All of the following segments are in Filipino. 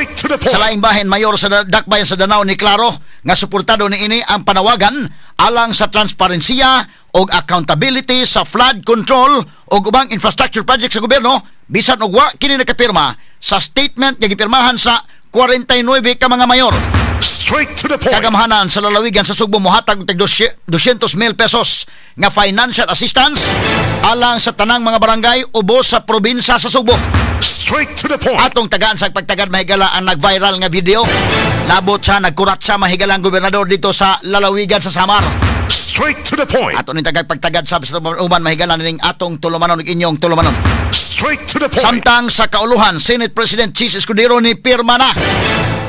Straight to the point. Sa laing bahin, mayor sa Dakbayan sa Danao ni Claro nga suportado ni ini ang panawagan alang sa transparensiya o accountability sa flood control o ubang infrastructure project sa gobyerno bisan og wa kini nakapirma sa statement nga gipirmahan sa 49 ka mga mayor. Straight to the point. Kagamahanan sa lalawigan sa Sugbo mohatag og 200,000 pesos nga financial assistance alang sa tanang mga barangay ubos sa probinsya sa Sugbo. Straight to the point. Atong tagaan sa pagtagad mahigala ang nag-viral nga video. Labot sa nagkurat sa mahigala ang gobernador dito sa lalawigan sa Samar. Straight to the point. Ato ni pagtagad sa uban mahigala ning atong tulumanon ug inyong tulumanon. Straight to the point. Samtang sa kauluhan, Senate President Chis Escudero ni pirma na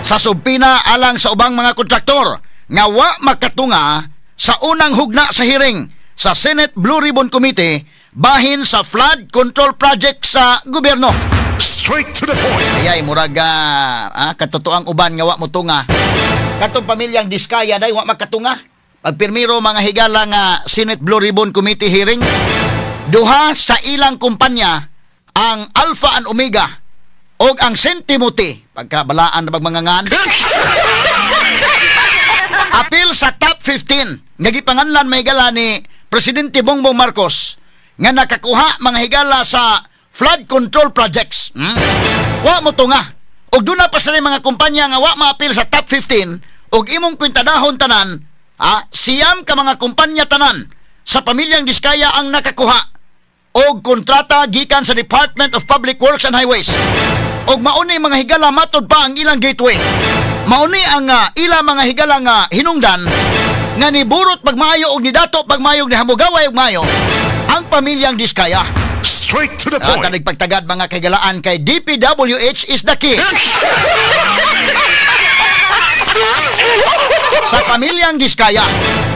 sa subpina alang sa ubang mga kontraktor nga wa makatunga sa unang hugna sa hearing sa Senate Blue Ribbon Committee bahin sa flood control project sa gobyerno. Straight to the point. Ayay muraga katotoang uban nga wa motunga. Katong pamilyang Diskaya day wa makatunga. Pagpirmiro mga higala nga Senate Blue Ribbon Committee hearing, duha sa ilang kumpanya ang Alpha and Omega og ang Saint Timothy pagkabalaan na pagmangangan apil sa top 15 nga gipanganlan may higala ni Presidente Bongbong Marcos nga nakakuha mga higala sa flood control projects. Wa mo to nga og doon na pa sa mga kumpanya nga wa maapil sa top 15 og imong kwintadahon tanan siyam ka mga kumpanya tanan sa pamilyang Diskaya ang nakakuha og kontrata gikan sa Department of Public Works and Highways. Og mauni mga higala matod pa ang ilang gateway. Mauni ang ilang mga higala nga hinungdan nga niburot pagmaayo og nidato pagmayo ni hamugaway og mayo ang pamilyang Diskaya. Straight to the point. Ang pagtagad mga kahigalaan kay DPWH is the key. Sa pamilyang Diskaya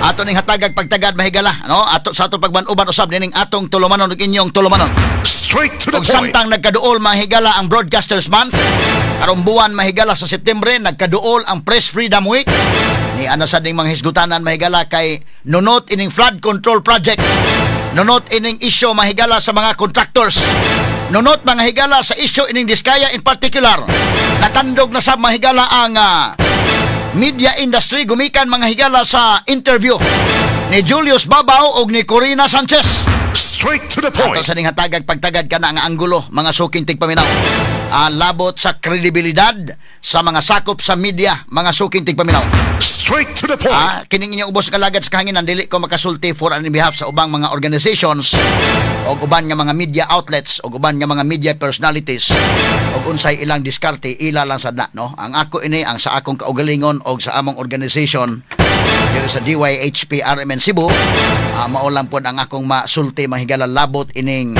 ato ning hatagag pagtagad mahigala ato sa ato pagbanuban usab ning atong tulumanon ug inyong tulumanon. Straight to the og point. samtang nagkaduol mahigala ang Broadcasters Month karong buwan mahigala sa September nagkaduol ang Press Freedom Week ni ana sa ding mga hisgutanan mahigala kay nunot ining flood control project, nunot ining issue mahigala sa mga contractors, nunot mga higala sa issue ining Diskaya in particular. Natandog na sa mahigala ang media industry gumikan mga higala sa interview ni Julius Babaw og ni Corina Sanchez. Straight to the point. Ato sa ning hatagag pagtagad ka na nga anggulo mga suking tigpaminaw. Labot sa kredibilidad sa mga sakop sa media mga suking tigpaminaw. Straight to the point. Kining inyong ubos kalagad sa kahanginan dili ko makasulti for on behalf sa ubang mga organizations o uban nga mga media outlets o uban nga mga media personalities o unsay ilang diskarte ila lang sad na ang ako ini ang sa akong kaugalingon o sa among organization dito sa DYHP RMN Cebu. Maulang po ang akong masulti mahigala labot ining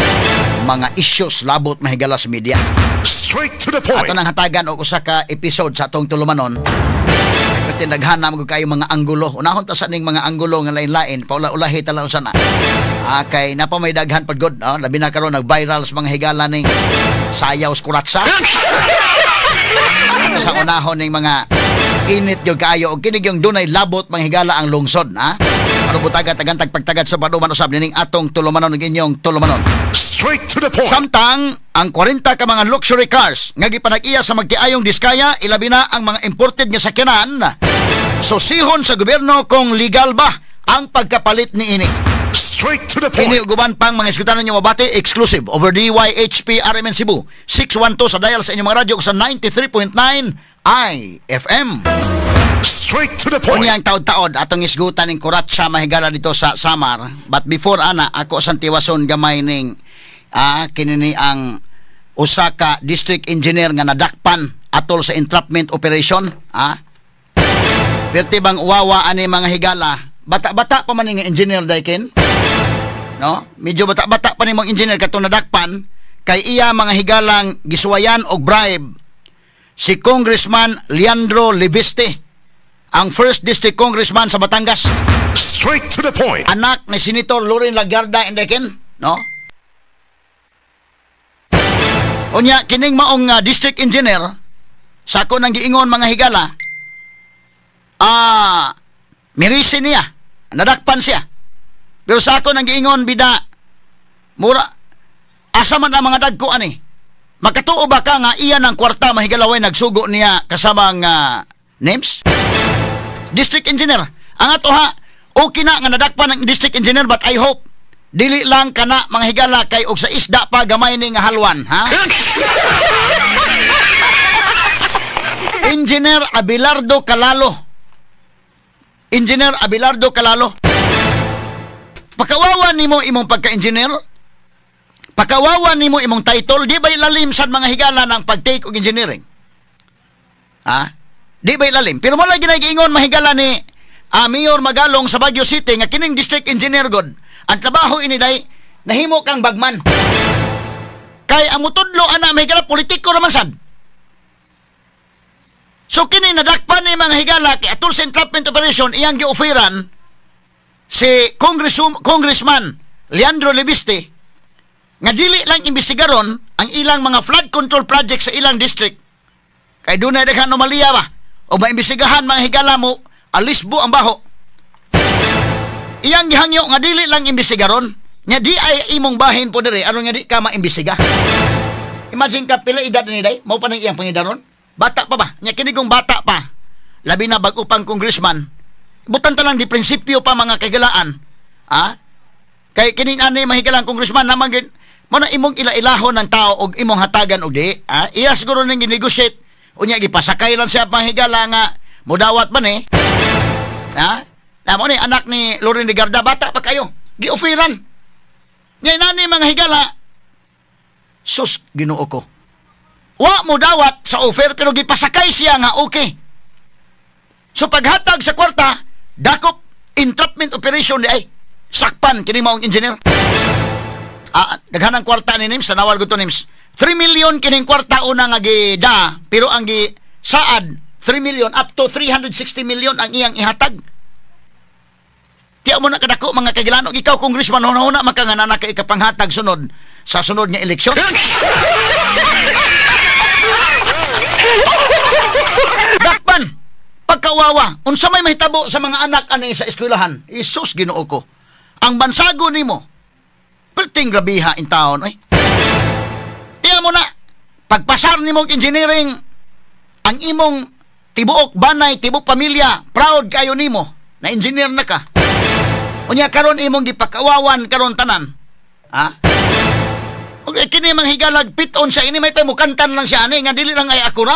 mga issues labot mahigala sa media. Straight to the point. Ato nang hatagan og usa ka episode sa atong tulumanon. Pati naghanam ko kayo mga anggulo. Unahon ta sa ning mga anggulo nga lain-lain, paula-ulahi ta lang sana. Kay napa may daghan pad god, labi na karon nag-viral sa mga higala ning sayaw sa kuratsa. Sa unahon ning mga init yung kaayo og kinig yung dunay labot mga higala ang lungsod, Ano butaga tagantag pagtagad sa paduman usab ning atong tulumanon ug inyong tulumanon. Straight to the point. Samtang ang 40 ka mga luxury cars nga gipanag-iya sa magtiayong Diskaya, ilabi na ang mga imported nga sakyanan. Susihon sa gobyerno kung legal ba ang pagkapalit ni ini. Straight to the point. Kini uguban pang mga iskutanan niyo mabati exclusive over DYHP RMN Cebu 612 sa dial sa inyong mga radyo sa 93.9 IFM. Straight to the point. Unyang taod-taod atong isgutan ning kuratsa mahigala dito sa Samar. But before ana ako sa tiwason gamay ning kinini ang usa ka district engineer nga nadakpan atol sa entrapment operation. Perti bang uwawa ani mga higala. Bata-bata pa man ning engineer daykin. Medyo bata-bata pa nimong engineer katong nadakpan kay iya mga higalang gisuwayan og bribe si Congressman Leandro Leviste, ang first district congressman sa Batangas. Straight to the point. Anak ni Senator Loren Lagarda Indekin, Unya kining maong district engineer sa ako nang giingon mga higala, mirisi niya, nadakpan siya. Pero sa ako nang giingon bida, mura asa man ang mga dagko ani. Makatuo ba ka nga iyan ang kwarta mahigalaway nagsugo niya kasamang names? District engineer. Ang ato ha, okay na nga nadakpan ng district engineer, but I hope dili lang kana mga higala kay og sa isda pa gamay ni nga halwan, ha? Engineer Abelardo Calalo. Engineer Abelardo Calalo. Pakawawan nimo imong pagka-engineer. Pakawawan nimo imong title, di ba ilalim sad mga higala ng pag-take og engineering? Ha? Di ba ilalim? Pero wala ginagingon mahigala ni Mayor Magalong sa Baguio City nga kining district engineer god. Ang trabaho ini day nahimo kang bagman. Kay ang mutudlo ana mahigala politiko naman sad. So kini nadakpan ni mga higala kay atol sa entrapment operation iyang gi-offeran si Congressman Leandro Lebiste nga dili lang imbestigaron ang ilang mga flood control project sa ilang district. Kay dunay daghang anomalya ba o maimbestigahan mga higala mo alisbo ang baho. Iyang gihangyo nga dili lang imbestigaron nya di ay imong bahin po dire aron nga di ka maimbestiga. Imagine ka pila edad ni day mao pa nang iyang pangidaron. Bata pa ba? Nya kini kung bata pa. Labi na bag-o pang congressman. Butan ta lang di prinsipyo pa mga kagalaan. Ha? Kay kini ani mahigalang congressman naman gid mo na imong ila-ilahon ng tao og imong hatagan og di. Ha? Iya siguro ning negotiate unya gipasakay lang siya mahigala nga mudawat ba ni? Ha? Namo ni anak ni Loren de Garda bata pa kayo. Gi-offeran. Nya nani mga higala. Sus Ginoo ko. Wa mo dawat sa offer pero gipasakay siya nga okay. So paghatag sa kwarta, dakop entrapment operation di ay sakpan kini maong engineer. Daghanang kwarta ni Nims, sanawal ko to Nims. 3 million kining kwarta una nga gida, pero ang gi saad 3 million up to 360 million ang iyang ihatag. Tiya mo na kadako mga kagilanog, ikaw congressman huna-huna makanganana kay ikapanghatag sunod sa sunod nga eleksyon. Dakpan pagkawawa unsa may mahitabo sa mga anak ani sa eskwelahan. Isus Ginoo ko. Ang bansago nimo perting grabiha in town oy. Tiya mo na pagpasar nimo og engineering ang imong tibuok banay tibok pamilya proud kayo nimo na engineer na ka. Unya karon imong gipakawawan karon tanan. Ha? Okay, kini mang higalag piton siya ini may pamukantan lang siya ani nga dili lang ay akura.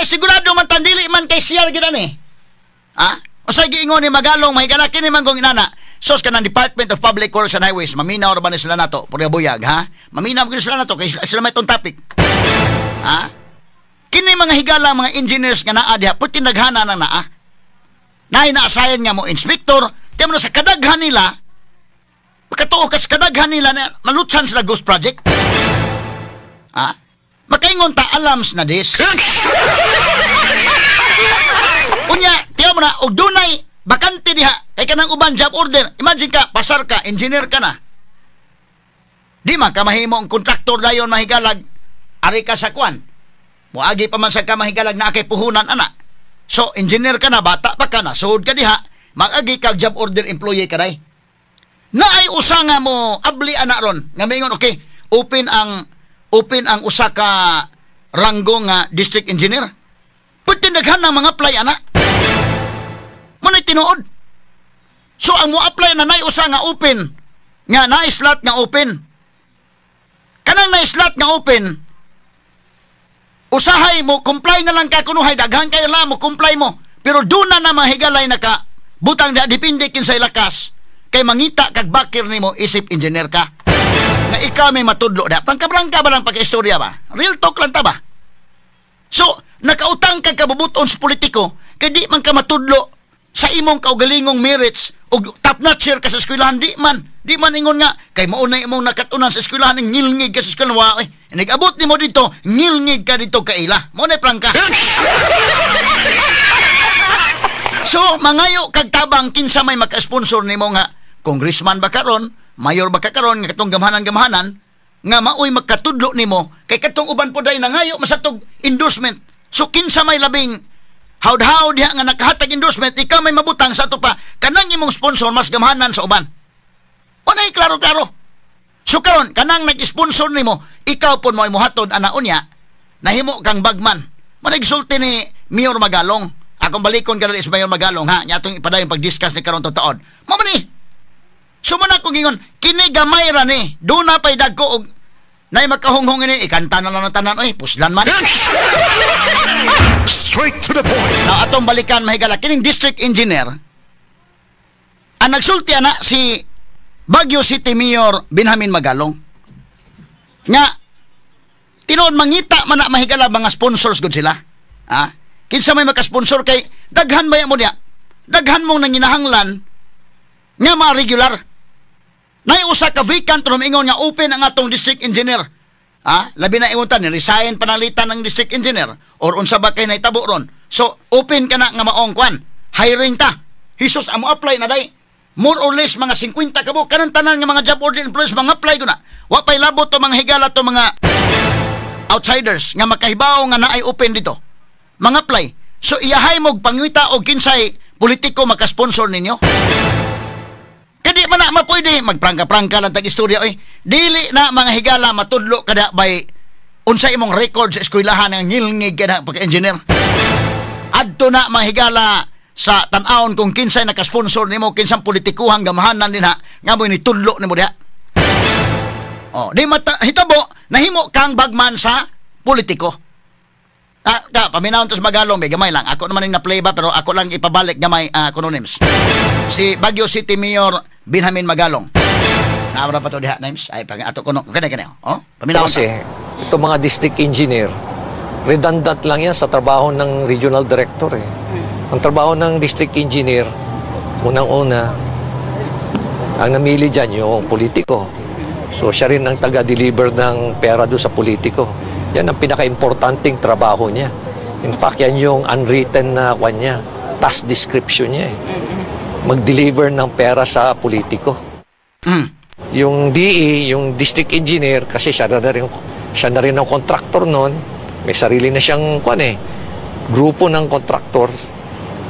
Sigurado man tan dili man kay siya gid ani. Ha? O sa giingon ni Magalong mahigala kini man gong inana. Sos kanang Department of Public Works and Highways maminaw ra ba ni sila nato? Pura buyag ha? Maminaw gyud sila nato kay sila may ton topic. Ha? Kini mga higala mga engineers nga naa diha puti naghana nang naa. Nay naasayan nga mo inspector, kaya mo na sa kadaghan nila, makatuo ka sa kadaghan nila na malutsan sila ghost project. Ha? Makaingon ta alams na dis. Unya, tiyaw mo na, og dunay, bakante diha, kay kanang uban job order. Imagine ka, pasar ka, engineer ka na. Di man ka mahimo ang kontraktor dayon mahigalag, ari ka sa kwan. Muagi pa man sa ka mahigalag na akay puhunan anak. So, engineer ka na, bata pa ka na, suod ka diha, mag-agi ka job order employee ka day. Naay usa nga mo, abli anak ron, nga mingon, okay, open ang usa ka ranggo nga district engineer. Pwede naghan ng mga apply anak. Muna'y tinuod. So, ang mo apply na naay usa nga open, nga naay slot nga open. Kanang naay slot nga open, usahay mo, comply na lang ka kunuhay, daghan kayo lang mo, comply mo. Pero doon na mahigalay na ka, butang na dipindi kin sa ilakas, kay mangita kag bakir ni mo, isip engineer ka. Na ikaw may matudlo da. Pangkabrangka ba lang pagka-istorya ba? Real talk lang ta ba? So, nakautang kag kabubuton sa politiko, kay di man ka matudlo sa imong kaugalingong merits o top-notcher ka sa eskwelahan, di man ingon nga, kay maunay imong nakatunan sa eskwelahan, ngilngig ka sa eskwelahan, nag-abot ni mo dito, ngilngig ka dito kaila. Maunay prangka. So, mangayo kag tabang kinsa may maka-sponsor nimo nga, congressman ba karon, mayor ba karon nga katong gamhanan-gamhanan, nga maoy magkatudlo nimo, kay katong uban po day nangayo masatog endorsement. So, kinsa may labing hawd-hawd diha nga nakahatag endorsement, ikaw may mabutang sa ato pa, kanang imong sponsor mas gamhanan sa uban. Wanay klaro-klaro. So karon kanang nag-sponsor nimo, ikaw pun mo imuhatod ana unya, nahimo kang bagman. Manigsulti ni Mayor Magalong. Akong balikon ka dali sa Mayor Magalong ha, nya atong ipadayon pag-discuss ni karon taon. Mao man ni. Sumana ko gingon, kini gamay ra ni. Do na pay dagko og nay makahonghong ini ikanta na lang ng tanan oy, puslan man. Straight to the point. Now atong balikan mahigala kining district engineer. Ang nagsulti ana si Baguio City Mayor Benjamin Magalong. Nga tinuod mangita man na mahigala mga sponsors gud sila. Ha? Kinsa may maka-sponsor kay daghan baya mo niya. Daghan mong nanginahanglan nga mga regular. Nay usa ka vacant rom ingon nga open ang atong district engineer. Ha? Labi na ingon ta ni resign panalitan ng district engineer or unsa ba kay nahitabo ron. So open ka na nga maong kwan. Hiring ta. Hisos amo apply na day. More or less mga 50 kabo kanang tanan nga mga job order employees mga apply ko na. Wa pay labot to mga higala to mga outsiders nga makahibaw nga naay open dito. Mga apply. So iyahay mo pangwita og kinsay politiko maka-sponsor ninyo. Kadi man na mapwede magprangka-prangka lang tag istorya oy. Dili na mga higala matudlo kada by unsa imong record sa eskwelahan nga ngilngig kada pagka-engineer. Adto na mga higala sa tan-awon kung kinsay naka-sponsor nimo, kinsang politikuhang gamahanan din ha nga mo ni tudlo nimo diha. Oh, di hitabo nahimo kang bagman sa politiko. Paminawon tos Magalong, may gamay lang. Ako naman yung na-play ba, pero ako lang ipabalik gamay acronyms. Si Baguio City Mayor Benjamin Magalong. Naabra pa to diha, names? Ay, pag ato kuno. Kanya. Oh, paminawon kasi, ito mga district engineer, redundant lang yan sa trabaho ng regional director eh. Ang trabaho ng district engineer, unang-una, ang namili dyan yung politiko. So, siya rin ang taga-deliver ng pera doon sa politiko. Yan ang pinaka-importanting trabaho niya. In fact, yan yung unwritten na kanya, task description niya eh. Mag-deliver ng pera sa politiko. Yung DE, yung district engineer, kasi siya na rin ang contractor noon. May sarili na siyang grupo ng contractor.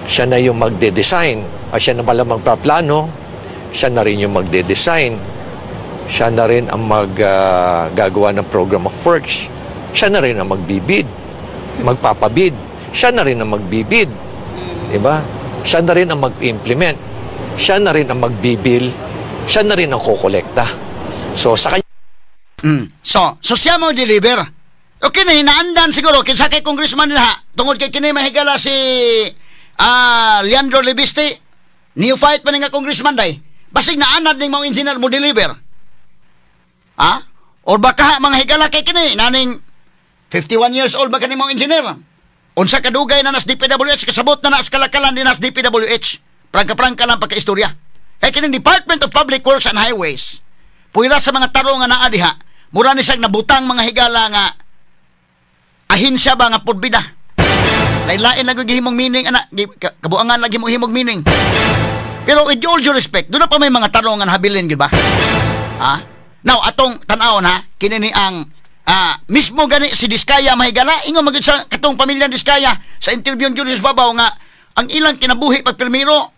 Siya na yung magde-design. Siya na pala magpaplano. Siya na rin yung magde-design. Siya na rin ang gagawa ng program of works. Siya na rin ang magbibid, magpapabid. Siya na rin ang magbibid. Diba? Siya na rin ang mag-implement. Siya na rin ang magbibil. Siya na rin ang kukolekta. So, sa kanya... So siya mo deliver. Okay na, hinaandan siguro. Kinsa kay congressman nila, tungod kay kini mahigala si Leandro Libiste. New fight pa nga congressman day. Basig naanad ning mga engineer mo deliver. Ha? Or baka mga higala kay kini, naning 51 years old ba kani mga engineer? Unsa kadugay na nas DPWH, kasabot na nas kalakalan din nas DPWH. Prangka-prangka lang pagka-istorya. Kaya kining Department of Public Works and Highways, puwira sa mga taro nga naa diha, mura ni siyang nabutang mga higala nga ahensya ba nga purbida. Lain-lain lang gihimong meaning, kabuangan lagi mo himong meaning. Pero with all due respect, doon na pa may mga taro nga nahabilin, ba? Ha? Now, atong tan-awon ha, kinini ang mismo gani si Diskaya mahigala, ingon magid sa katong pamilya Diskaya sa interview ni Julius Babaw nga ang ilang kinabuhi pag Pilmiro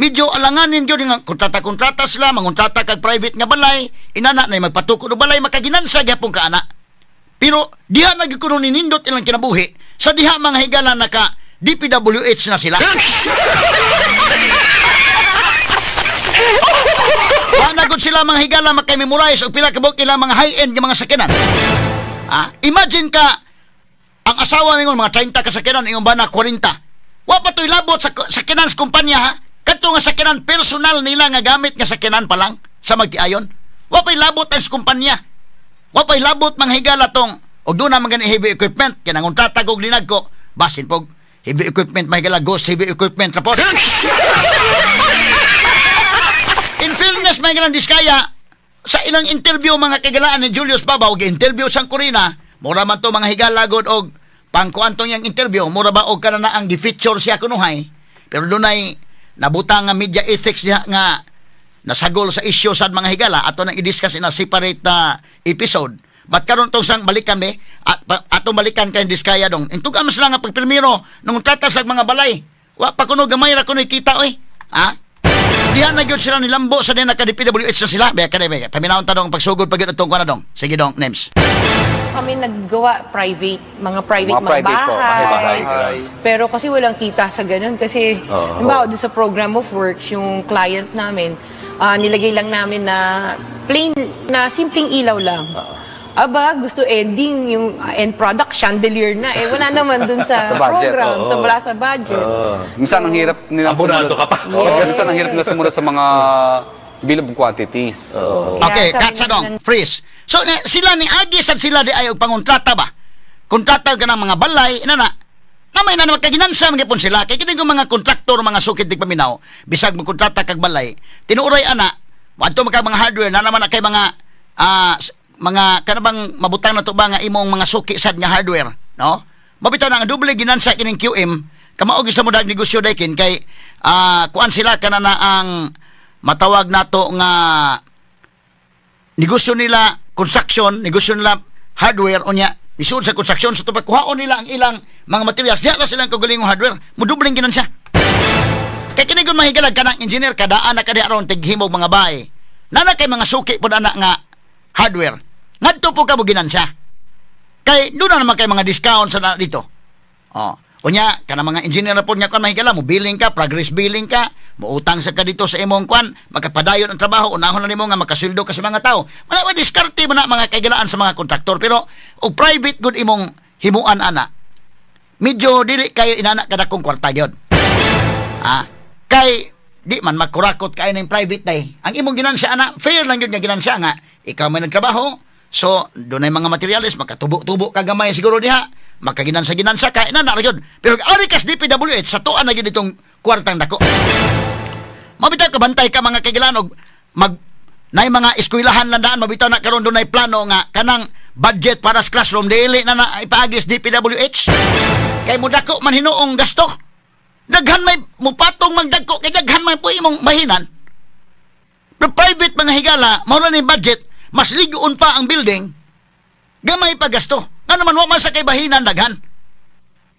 medyo alanganin gyud nga kontrata sila, mangontrata kag private nga balay, inana na magpatukod og balay makaginansa gyapon ka ana. Pero diha na gyud kuno ninindot ilang kinabuhi sa diha mga higala naka DPWH na sila. Wanagod sila mga higala makay-memorize og pila kabuk ilang mga high-end nga mga sakyanan. Imagine ka ang asawa mingon mga 30 ka sakyanan ingon ba na 40. Wa pa toy labot sa sakyanan sa kumpanya ha. Kadto nga sakyanan personal nila nga gamit nga sakyanan pa lang sa magtiayon. Wa pay labot ang kumpanya. Wa pay labot mga higala tong og do na man heavy equipment kinangon tatag og linag ko basin pog heavy equipment mga higala ghost heavy equipment report. In fairness, mga galang Diskaya, sa ilang interview mga kagalaan ni Julius Babaw, interview sang Corina, mura man to mga higalagod og pangkuantong yang interview, mura ba og kana na ang gi-feature siya kunuhay. Pero dunay nabutang nga media ethics niya nga nasagol sa issue sad mga higala ato nang i-discuss in a separate episode. Ba't karon tong sang balikan be? Atong balikan kay Diskaya dong. Intugan mo sila nga pagprimero nung kontrata sa mga balay. Wa pa kuno gamay ra kuno kita oy. Ha? Diyan na gyud sila nilambo sa din naka-DPWH na sila. Be kada be. Paminawon ta dong pagsugod pag atong kuno dong. Sige dong, names. Kami naggawa mga private private po, bahay. bahay. Pero kasi walang kita sa ganun. Kasi, halimbawa, doon sa program of works, yung client namin, nilagay lang namin na plain, na simpleng ilaw lang. Aba, gusto ending, yung end product, chandelier na. Eh, wala naman dun sa, Sa budget, program, wala sa budget. Minsan ang hirap nila Abonado ka pa. Minsan ang hirap nila sumunod sa mga bill of quantities. Okay, Kaya sabi katsa dong. nila- Freeze. So, sila ni Agi sad sila di ayaw pangontrata ba? Kontrata ka ng mga balay, na may na naman kaginansa magipon sila. Kaya kini mga kontraktor, mga sukid di paminaw, bisag mo kontrata kag balay, tinuray ana, wadto mga hardware na naman na kay mga kanabang mabutang na to ba nga imong mga suki sad nga hardware, no? Mabitaw na nga doble ginansa kining QM, kamao gyud sa mo dag negosyo daykin kay kuan sila kana na ang matawag nato nga negosyo nila construction, negosyo nila hardware unya isud sa construction sa tubag kuhaon nila ang ilang mga materials diya silang kagaling hardware mudubling ginansya kay kini gud mahigalag kanang engineer kadaan na kadi aron tighimog mga bahay nana kay mga suki pud ana nga hardware ngadto po ka mo ginansya kay doon na naman kay mga discount sa dito unya kana mga engineer na po niya kung mahigala mo billing ka, progress billing ka, muutang sa ka dito sa imong kwan, magkapadayon ang trabaho, unahon na nimo nga makasweldo ka sa mga tao. Wala diskarte mo na mga kaigalaan sa mga kontraktor pero og private good imong himuan ana. Medyo dili kayo inana kada kong kwarta gyud. Kay di man makurakot kayo ng private day. Ang imong ginansya ana, fair lang gyud nga ginansya nga ikaw may nagtrabaho. So, doon ay mga materialis, makatubo-tubo kagamay siguro diha, makaginansa-ginansa, kain na yun. Pero arikas DPWH, sa tuan na yun itong kwartang dako. Mabitaw ka, bantay ka mga kagilanog, na mga eskwelahan landaan, mabitaw na karon doon ay plano nga, kanang budget para sa classroom, dili na ipaagis DPWH. Kay mo dako man hinuong gasto. Daghan may mupatong magdagko, kay daghan may po imong mahinan. Pero private mga higala, mawala na yung budget, mas ligoon pa ang building, gamay pa gasto. Nga naman, wama sa kay bahinan daghan.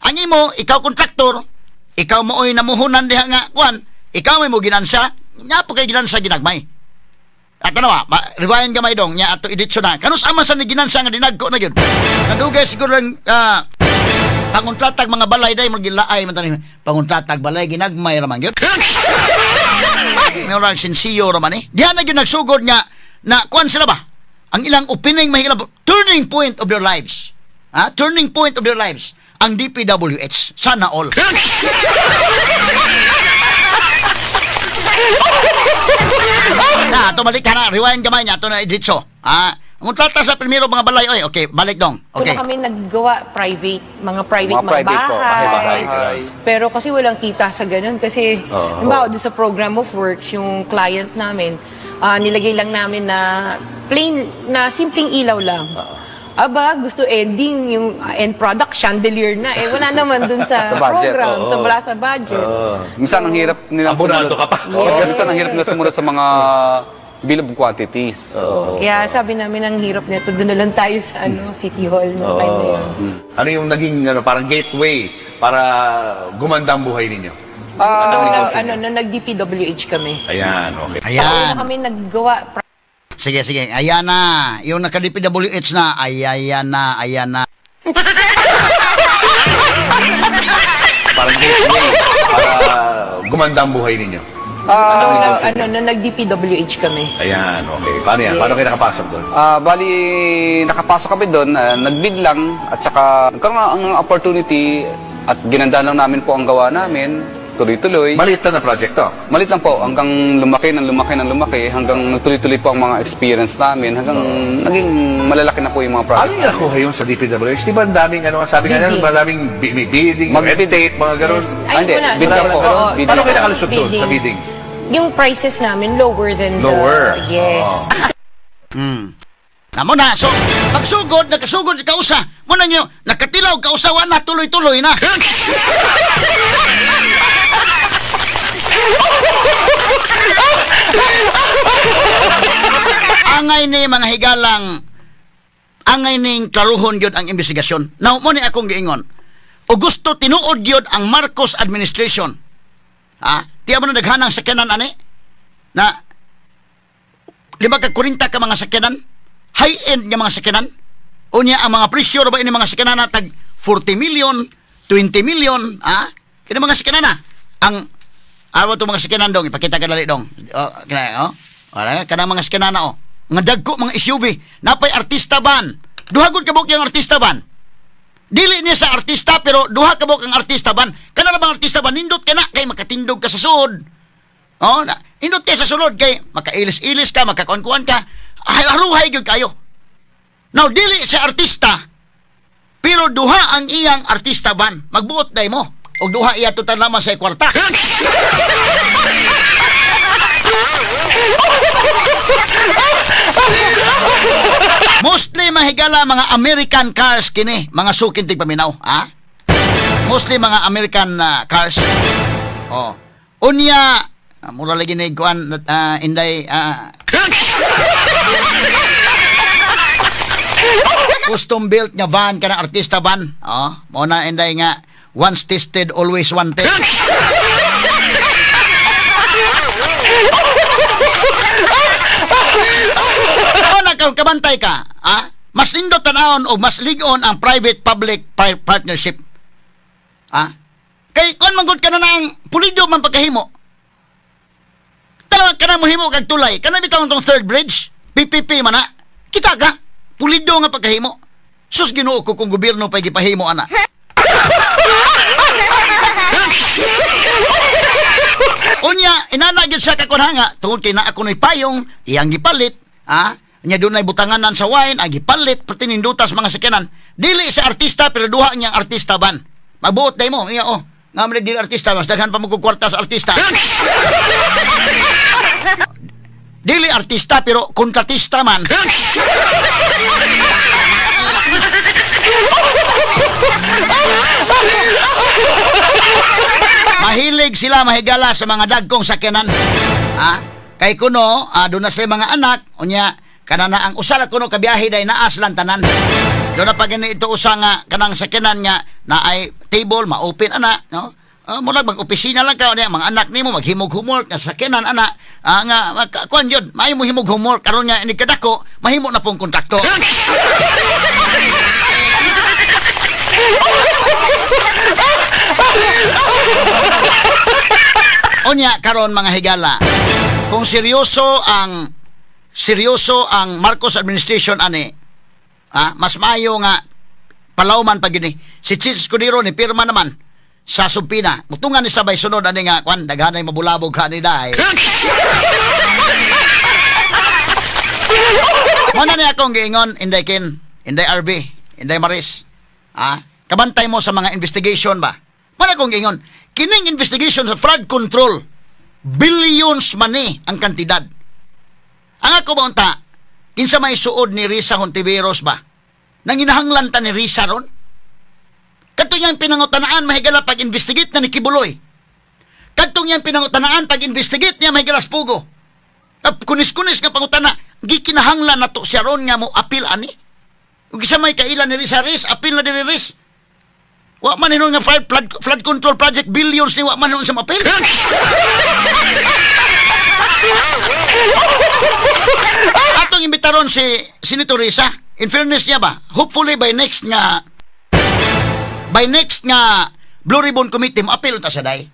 Ang imo, ikaw kontraktor, ikaw mooy namuhunan diha nga, kwan, ikaw may mo ginansya, nga po kay ginansya ginagmay. At ano rewind gamay dong, nya ato editsyo na. Kanus ama sa ni ginansya nga dinagko na yun. Nadugay siguro lang, pangontratag mga balay day, magilaay, pangontratag balay, ginagmay raman yun. May orang sinsiyo raman Diyan na yun nagsugod nga, na kuan sila ba? Ang ilang opening mahigala turning point of their lives. Turning point of their lives. Ang DPWH. Sana all. Ito balik ka na. Rewind kamay niya. Ito na editso. Ang trata sa primero mga balay. Oy, okay, balik dong. Okay. Kung kami naggawa mga private private po, bahay. Pero kasi walang kita sa ganun. Kasi, halimbawa, doon sa program of works, yung client namin, nilagay lang namin na plain, na simpleng ilaw lang. Aba, gusto ending, yung end product, chandelier na. Eh, wala naman dun sa, Sa budget, program, wala sa budget. Minsan ang hirap nila Abonado ka pa. Minsan ang hirap nila sumunod sa mga bill of quantities. Kaya sabi namin, ang hirap nito, doon na lang tayo sa City Hall no time na yun. Ano yung naging parang gateway para gumanda ang buhay ninyo? Nung nag-DPWH kami. Ayan, okay. Ayan. Kami naggawa Sige. Ayan na. Yung naka-DPWH na. Ayan na. Parang gateway para gumanda ang buhay ninyo. nung nag-DPWH kami. Ayan, okay. Paano yan? Paano kayo nakapasok doon? Bali, nakapasok kami doon, nag-bid lang, at saka nagkaroon ang opportunity at ginanda lang namin po ang gawa namin, tuloy-tuloy. Maliit lang na project to? Maliit lang po, hanggang lumaki, hanggang nagtuloy-tuloy po ang mga experience namin, hanggang naging malalaki na po yung mga projects. Ano yung nakuha yung sa DPWH? Di ba ang daming, sabi nga nila, maraming bidding, meditate, mga gano'n? Hindi, bid lang po. Paano kayo nakalusot doon sa bidding? Yung prices namin, lower than Lower? Yes. Namo na, so, pagsugod, nakasugod ka usa, muna nyo, nakatilaw ka usawa na, tuloy-tuloy na. Angay ni mga higalang angay ning klaruhon gyud ang investigasyon. Now mo ni akong giingon. O gusto tinuod gyud ang Marcos administration. Tiya mo na daghanang sakyanan ani na 40 ka mga sakyanan, high-end nga mga sakyanan. Unya ang mga presyo ba ini mga sakyanan na tag 40 million, 20 million, kini mga sakyanan na. Ang to mga sakyanan dong, ipakita ka dali dong. Kana mga sakyanan na nga dagko mga SUV, napay artista ban. Duha gud kabok yung artista ban. Dili niya sa artista pero duha kabok ang artista ban. Kana bang artista ban nindot kana kay makatindog ka sa suod. Indot kay sa sulod kay makailis-ilis ka, makakuan-kuan ka. Haruhay gyud kayo. Now dili sa artista pero duha ang iyang artista ban. Magbuot day mo og duha iya total lamang sa kwarta. Mostly mahigala mga American cars kini, mga sukin tig paminaw, Mostly mga American cars. Unya mura lagi ni kuan inday custom built nga van kana artista van. Mo na inday nga once tested always wanted. Kabantay ka, mas nindot tanahon o mas ligon ang private-public partnership. Kay kung manggod ka na ng pulido man pagkahimo, talawag ka na mo himo kag tulay, ka na bitaw itong third bridge, PPP man na, kita ka, pulido nga pagkahimo. Sus Ginoo ko kung gobyerno pa gipahimo ana. Unya, inanagid sa kakunhanga, tungod kay na ako na'y payong, iyang gipalit, nya doon ay butanganan sa wine, gipalit, pertinindutas mga sakyanan. Dili sa artista, pero duha niyang artista ban. Magbuot day mo, iya nga mo dili artista, mas daghan pa magkukwarta sa artista. Dili artista, pero kontratista man. Mahilig sila mahigala sa mga dagkong sakyanan. Kay kuno, doon na sila mga anak, unya, kanana ang usala kuno kabiyahe day naas lang tanan. Doon na pag ito usa nga kanang sakyanan nga na ay table, ma-open ana, no? Mula mag-opisina lang ka, mga anak nimo maghimog homework nga sakyanan ana, nga kuan jud, may mo himog homework karon nga ini kadako, mahimo na pong kontrakto. Unya karon mga higala, kung seryoso ang Marcos administration ani, mas maayo nga palawman pag gini. Si Chis Escudero ni pirma naman sa Subpina. Mutungan ni sabay sunod ani nga kwan daghanay mabulabog kanida. Muna ni akong giingon, Inday Ken, Inday RB, Inday Maris. Kabantay mo sa mga investigation ba? Muna akong giingon, kining investigation sa flood control, billions money ang kantidad. Ang ako ba unta, kinsa may suod ni Risa Hontiveros ba? Nang inahanglan ta ni Risa ron? Katong yang pinangutanaan mahigala pag-investigate na ni Kibuloy. Katong yang pinangutanaan pag-investigate niya mahigala sa Pugo. Kunis-kunis nga pangutana, gikinahanglan na to siya ron nga mo apil ani. Ug isa may kailan ni Risa Riz, apil na diri Riz. Wa man hinon nga flood control project billions ni wa man hinon sa apil. Atong imbitaron si Senator Risa, in fairness niya ba, hopefully by next nga Blue Ribbon Committee mo apil ta sa day.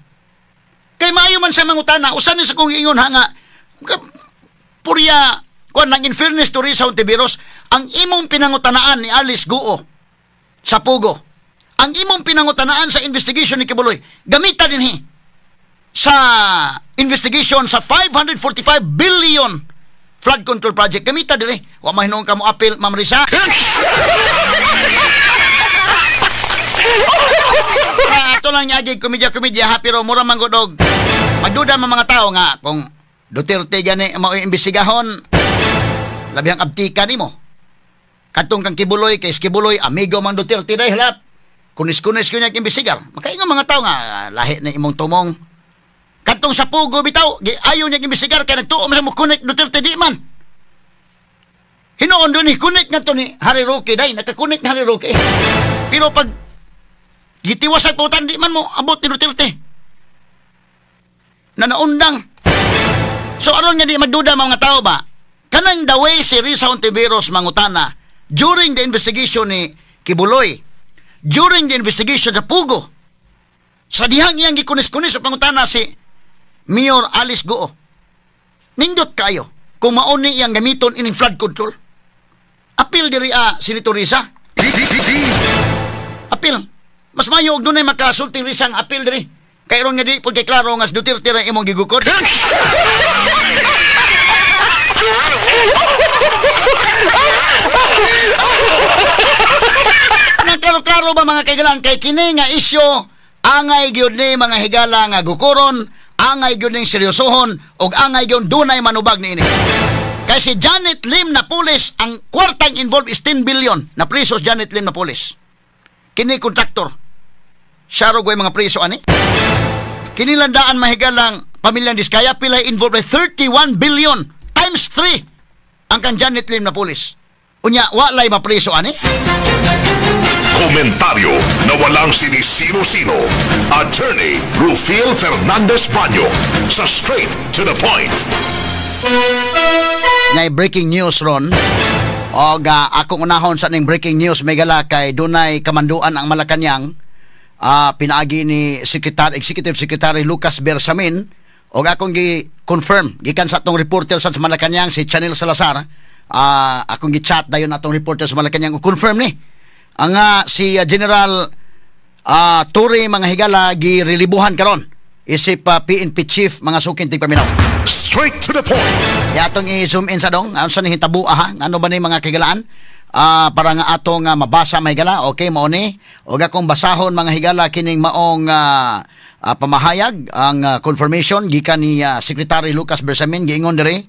Kay maayo man sa mangutana, usan ni sa kong ingon nga purya kuan nang in fairness to Risa Hontiveros, ang imong pinangutanaan ni Alice Guo sa Pugo, ang imong pinangutanaan sa investigation ni Kibuloy, gamita dinhi sa investigation sa 545 billion flood control project. Gamita dire. Wa mahinon ka mo apil, Ma'am Risa. Ato lang niya komedya ha, pero mura man godog. Magduda man mga tao nga kung Duterte gani mo imbestigahon, labihang abtika nimo. Katong kang Kibuloy, kay Kibuloy amigo man Duterte dai halap. Kunis-kunis ko niya imbestigar. Makaingon mga tao nga lahi na imong tumong. Katong sa Pugo bitaw, ayaw niya imbestigar kay nagtuo man mo connect Duterte di man. Hinoon doon ni connect nga to ni Harry Roque day, nakakonect ni Harry Roque. Pero pag gitiwas sa putan, di man mo abot ni Duterte. Na naundang. So aron nga di magduda mga tao ba? Kanang the way si Risa Hontiveros mangutana during the investigation ni Kibuloy, during the investigation sa Pugo, sa dihang iyang gikunis-kunis sa pangutana si Mayor Alice Goo. Nindot kayo kung mauni iyang gamiton ining flood control. Apil diri Senator Risa. Apil. Mas mayo og dunay makasulti Risa ang apil diri. Kay ron nga di pud kay klaro nga Duterte ra imong gigukod. Klaro ba mga kaigalan kay kini nga isyo angay gyud ni mga higala nga gukuron, angay gyud ning seryosohon ug angay gyud dunay manubag niini. Kay si Janet Lim na pulis ang kwartang involved is 10 billion na presos Janet Lim na pulis. Kini kontraktor. Siya ro mga preso ani. Kini landaan mahigalang pamilyang Diskaya pila involved 31 billion times 3 ang kang Janet Lim na pulis. Unya walay mapreso ani. Komentaryo na walang sinisino-sino. Attorney Rufil Fernandez Baño sa Straight to the Point. Ngay breaking news ron. O akong unahon sa ning breaking news megala kay dunay kamanduan ang Malacañang. Pinaagi ni Executive Secretary Lucas Bersamin o akong gi-confirm gikan sa atong reporter sa Malacañang si Chanel Salazar. Akong gi-chat dayon atong reporter sa Malacañang confirm ni ang si General Torre mga higala girelibuhan karon isip PNP Chief mga sukin tig paminaw. Straight to the point. Ya atong i-zoom in sa dong unsa ni hitabo ano ba ni mga higalaan para nga atong mabasa mga higala. Okay mao ni og akong basahon mga higala kining maong pamahayag ang confirmation gikan ni Secretary Lucas Bersamin giingon diri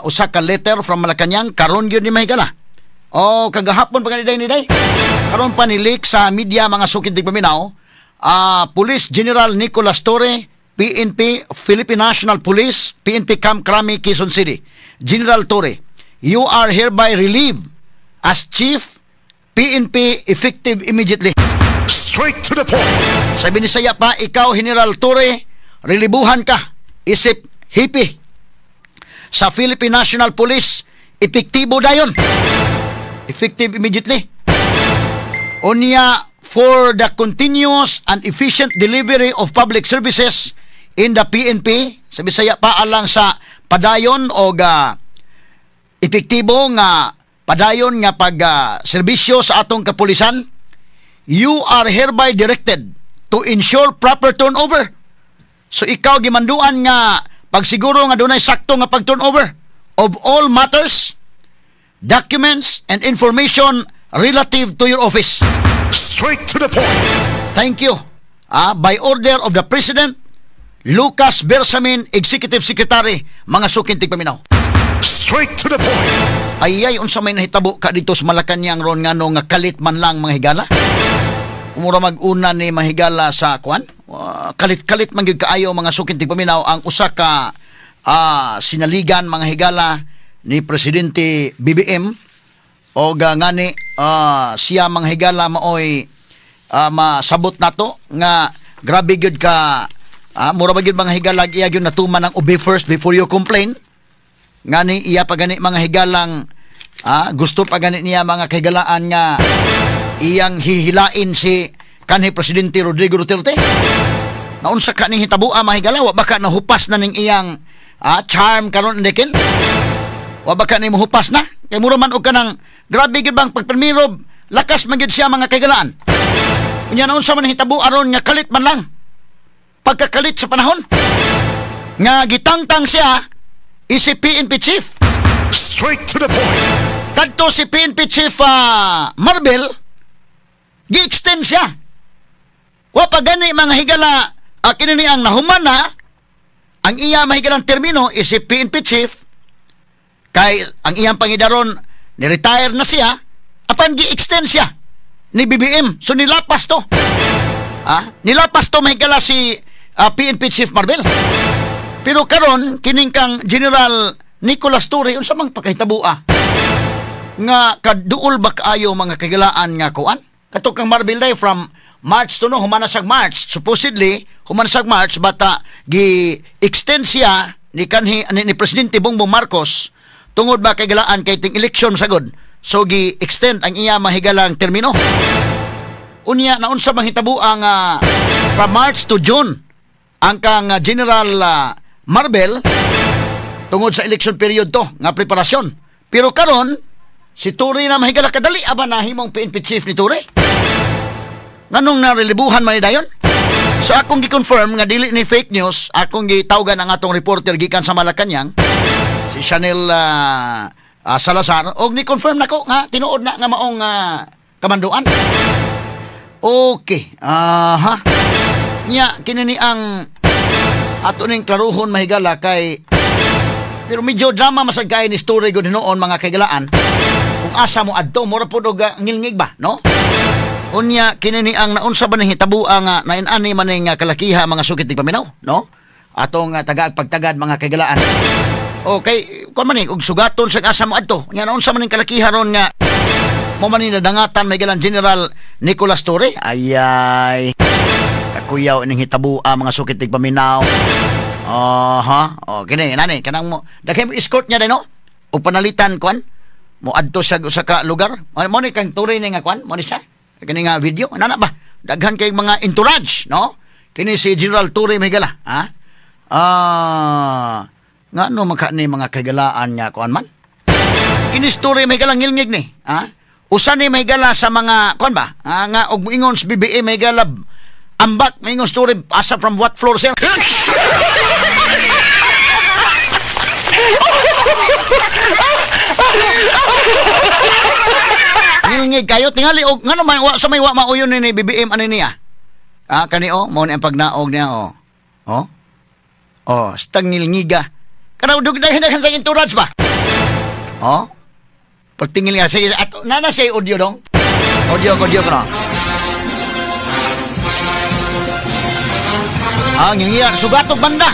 usa ka letter from Malacañang karon gyud ni mga higala. Kagahapon pa ni day. Karon pa nilik sa media mga sukin tig paminaw. Police General Nicolas Torre, PNP Philippine National Police, PNP Camp Crame, Quezon City. General Torre, you are hereby relieved as Chief PNP effective immediately. Straight to the point. Sabi ni saya pa, ikaw General Torre, relibuhan ka isip hipi sa Philippine National Police, epektibo dayon. Effective immediately. Unya, for the continuous and efficient delivery of public services in the PNP, sa Bisaya pa alang sa padayon o epektibo nga padayon nga serbisyo sa atong kapulisan, you are hereby directed to ensure proper turnover. So ikaw gimanduan nga pagsiguro nga dunay sakto nga pag-turnover of all matters, documents and information relative to your office. Straight to the point. Thank you. By order of the President, Lucas Bersamin, Executive Secretary, mga sukin tig paminaw. Straight to the point. Ay, unsa may nahitabo ka dito sa Malacañang ron nga nga kalit man lang mga higala? Umura mag-una ni mga higala sa kwan? Kalit-kalit man gyud kaayo mga sukin tig paminaw ang usa ka sinaligan mga higala ni Presidente BBM o ngani siya mga higala maoy masabot nato nga grabe gyud ka mura ba gyud mga higala iya gyud natuman ang obey first before you complain ngani iya pa gani mga higalang gusto pa gani niya mga kahigalaan nga iyang hihilain si kanhi Presidente Rodrigo Duterte. Naunsa ka ning hitabo mga higala wa baka nahupas na ning iyang charm karon ndikin. Wa baka ni mohupas na kay mura man og kanang grabe gyud bang pagpamirob lakas man gyud siya mga kaigalaan. Unya naon sa man hitabo aron nga kalit man lang. Pagkakalit sa panahon nga gitangtang siya si PNP Chief. Straight to the point. Kadto si PNP Chief Marbel gi-extend siya. Wa pa gani mga higala kini ang nahuman na ang iya mahigalang termino si PNP Chief. Kay ang iyang pangidaron ni-retire na siya apan gi-extend siya ni BBM. So nilapas to. Nilapas to mahigala si PNP Chief Marbel. Pero karon kining kang General Nicolas Torre unsa mang pakahitabo nga kaduol ba kaayo mga kagilaan nga kuan? Kato kang Marbil day from March to no, humanasag March. Supposedly, humanasag March, bata gi-extend siya ni Presidente Bongbong Marcos tungod ba kagilaan kay ting election sagod. So, gi-extend ang iya mahigalang termino. Unya, naunsa bang hitabo ang from March to June ang kang General Marbel tungod sa election period to, nga preparasyon. Pero karon si Turi na mahigala kadali, aba na himong PNP chief ni Turi. Nganong narelibuhan man ni dayon? So akong gi-confirm nga dili ni fake news, akong gitawgan ang atong reporter gikan sa Malacañang, si Chanel Salazar, og ni-confirm nako nga tinuod na nga maong kamanduan. Okay. Nya kinini ang ato ning klaruhon mahigala kay pero medyo drama masag kay ni story gud noon mga kaigalaan. Kung asa mo adto mura pud og ngilngig ba, no? Unya kinini ang naunsa ba ning hitabo nga nainani man ning kalakiha mga sukit ni paminaw, no? Atong tagaag pagtagad mga kaigalaan. Okay, kun man ning og sugaton sa asa mo adto. Nya naunsa man ning kalakiha ron nga mo man ni nadangatan may galang General Nicolas Torre. Ayay. Kakuyaw ning hitabo mga sukit ni paminaw. Kini nani kanang mo daghay mo escort niya din no? O panalitan kwan mo adto sa ka lugar. Mo ni kang Torre ni nga kwan, mo ni siya. Kini nga video, nana ba? Daghan kay mga entourage, no? Kini si General Torre Mahigala, ha? Nga no maka ni mga kagalaan nga kuan man? Kini si Torre Mahigala ngilngig ni, ha? Usa ni Mahigala sa mga kuan ba? Nga og moingon sa BBM Mahigala ambak moingon story asa from what floor sir? Ngilngig kayo tingali og ngano man wa sa may wa mauyon ni BBM ani niya. Kani mo ni ang pagnaog niya stang ngilngiga. Kana dugdahan sa entourage ba? Pagtingil nga say nana say audio dong. Audio kana. Ngilngiga sugatog banda.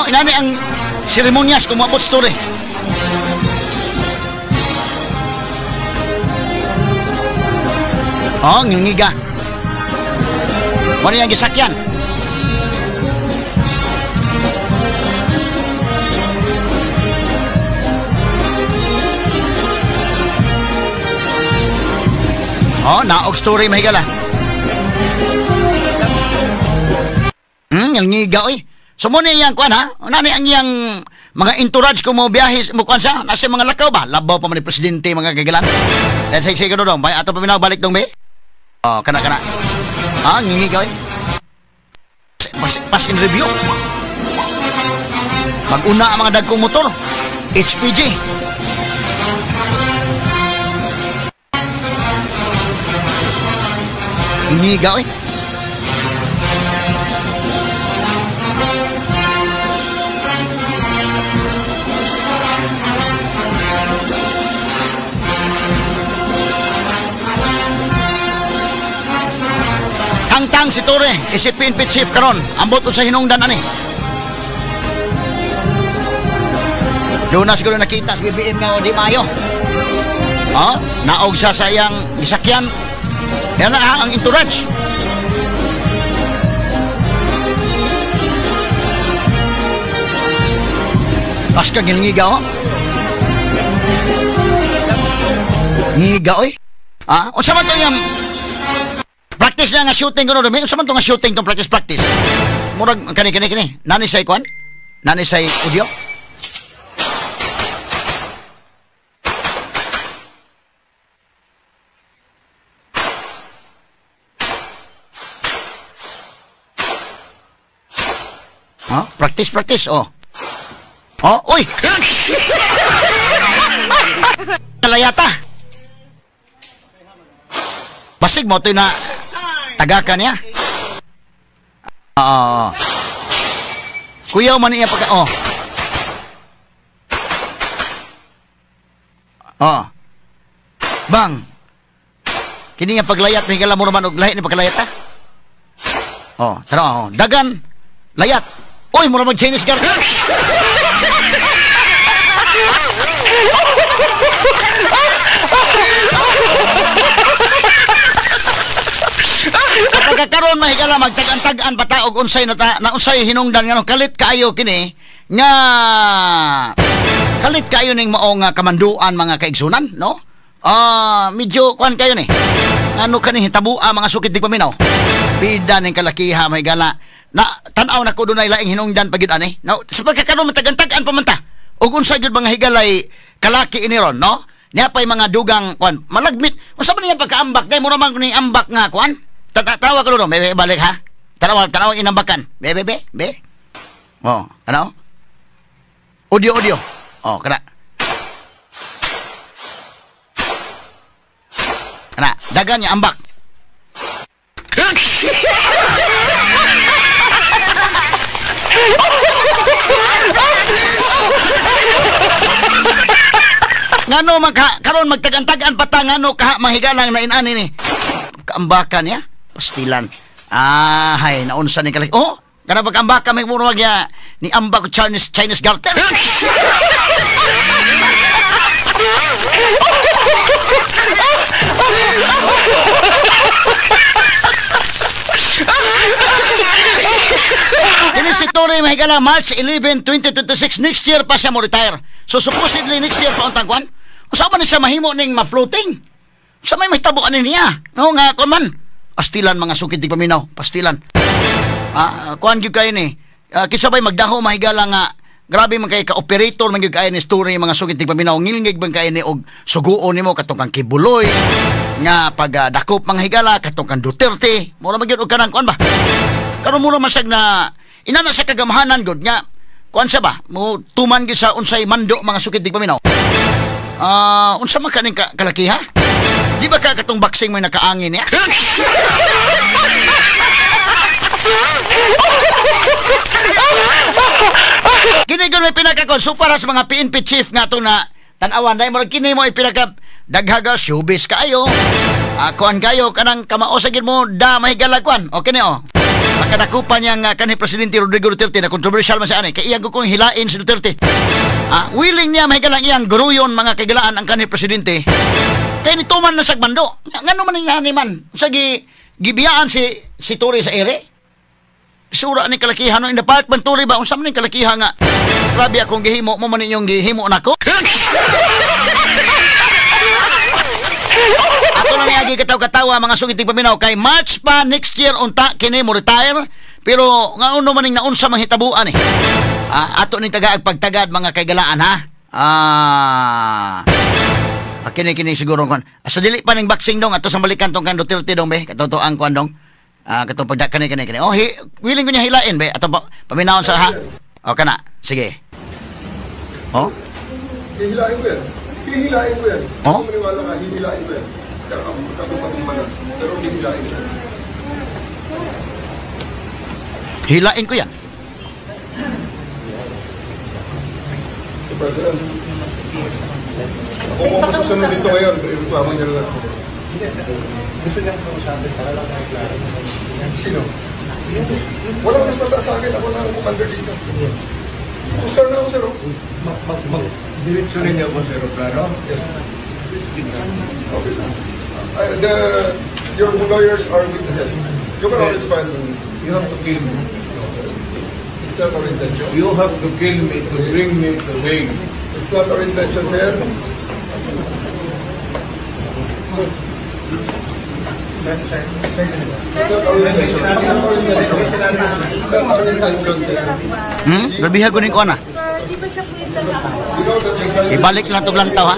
Inani ang seremonyas kung mabot story. Ngingiga. Ano yung gisakyan? Naog story mahigala. Ngingiga oy. So mo ni yang kuan ha? Nani ang yang mga entourage ko mo biyahe mo kuan sa nasa mga lakaw ba? Labaw pa man ni presidente mga kagalan. Let's say siguro dong, bay ato paminaw balik dong be. Kana. Ngingigaw. Pass in review. Mag-una ang mga dagkong motor. HPG. Ngingigaw eh. Tangtang si Torre, isipin PNP chief karon, ambot sa hinungdan ani. Doon na siguro nakita sa BBM nga di maayo. Naog sa sayang isakyan. Yan na ang entourage. As ka ngilngiga Ngiga oy. Unsa man to yung practice na nga shooting ko no dumi. Unsa man to nga shooting tong practice. Murag kani. Nani say kwan? Nani say audio? Practice. Uy! Talayata. Basig mo ito na tagakan niya. Kuyaw man niya pagka... Oh. Bang. Kini nga paglayat may higala mo naman og lahi ni paglayat ha. Oh, tara oh. Dagan layat. Oy, mo naman Chinese garter. Sa pagkakaroon mahigala magtag-an bata og unsay na unsay hinungdan nga kalit kaayo kini nga kalit kayo ning mao nga kamanduan mga kaigsunan, no? Medyo kuan kayo ni. Ano kani hitabua mga sukit di paminaw. Bida ning kalakiha mahigala na tan-aw na ko dunay laing hinungdan pagid ani. No? Sa pagkakaroon matag-an pamanta og unsay gyud mga higalay kalaki ini ron, no? Niya pay mga dugang kuan malagmit. Unsa man niya pagkaambak kay mura man kuning ambak nga kuan? Tawa ko do, bebe balik ha. Tanaw inambakan. Be. Oh, ano? Audio. Oh, kana. Kana, dagan niya ambak. Ngano karon magtagan-tagan pata ngano kaha mahigalang na inani ni. Kaambakan ya, pastilan. Hay naunsa ni kalaki. Oh, kana pag-ambak kami puro magya ni ambak Chinese garter. Ini si Tori mahigala March 11, 2026 next year pa siya mo retire. So supposedly next year pa untang kwan. Usa man ni siya mahimo ning ma-floating. Sa may mahitabo ani niya. No nga kon man. Pastilan mga sukit di paminaw, pastilan. Kuan gyud kay ni. Kisabay magdaho mahigala nga grabe man kay ka-operator man gyud kay ni story mga sukit di paminaw. Ngilngig man kay ni og suguon nimo katong kang Kibuloy nga pagdakop mga higala katong kang Duterte. Mura man gyud og kanang kuan ba. Karon mura masag na inana sa kagamahanan gud nga kuan siya ba? Mo tuman gyud sa unsay mando mga sukit di paminaw. Unsa man kaning kalakiha? Di ba ka katong boxing may nakaangin ya? Kini gud may pinakakon so para sa mga PNP chief nga to na tan-awan dai mo kini mo ipinaka daghaga showbiz kaayo. Kuan kayo kanang kamao sa gid mo da mahigala kuan. Okay ni oh. Pagkadakupan niya nga kanhi Presidente Rodrigo Duterte na kontrobersyal man siya ani kay iyang kung hilain si Duterte. Willing niya mahigalang iyang guruyon mga kagalaan ang kanhi Presidente. Kaya nituman na sa bando. Ngano man ni man. Sa gibiyaan si Tori sa ere. Sura ni kalakihan no in the park man Tori ba unsa man ni kalakihan nga. Grabe akong gihimo mo man ninyong gihimo nako. Ako lang lagi kataw-katawa mga sungit paminaw kay March pa next year unta kini mo retire pero nga uno man ning naunsa mang hitabuan eh. Ato ning tagaag pagtagad mga kaygalaan ha. Kini siguro kon. Sa dili pa ning boxing dong ato sa balikan tong kan Duterte dong be. Katotoang kuan dong. Katong pagdak kani. Oh, willing ko niya hilain be ato paminawon sa ha. O kana. Sige. Oh? Hihilain ko yan. Oh? Maniwala ka, hihilain ko yan. Kakapatong manas. Pero hihilain ko yan. Hilain ko yan. So, President, ako kung masusunod dito ngayon, reklamo niya lang ako. Gusto niya kung sabi, para lang kayo klaro. Sino? Walang mas mataas sa akin, ako na ang commander dito. Sir na ako, sir. Direksyonin niyo po, sir, klaro? Yes. Okay, sir. Your lawyers are witnesses. You can always file. You have to kill me. It's not our intention. You have to kill me to bring me to Hague. It's not our intention, sir. Gabiha ko ning kuan na. Di ba siya po yung talaga? Ibalik lang to lantaw ha.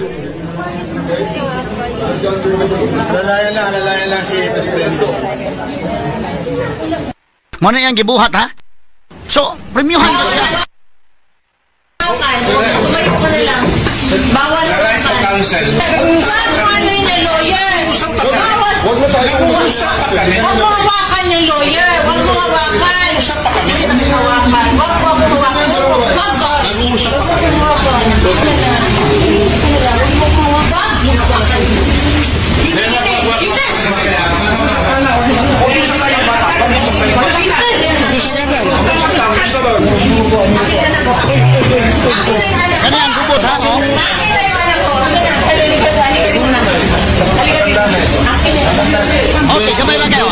Alalayan lang si Presidente. Mo na yang gibuhat ha. So, premiuhan ko siya. Tumayo ko na lang. Bawal naman. Saan mo ano yung lawyer? Huwag mo tayo umusap. Huwag mo hawakan yung lawyer. Huwag mo hawakan. Huwag mo hawakan. Huwag mo hawakan. Kani ang gubot ha, oh. Okay, gamay lang kayo.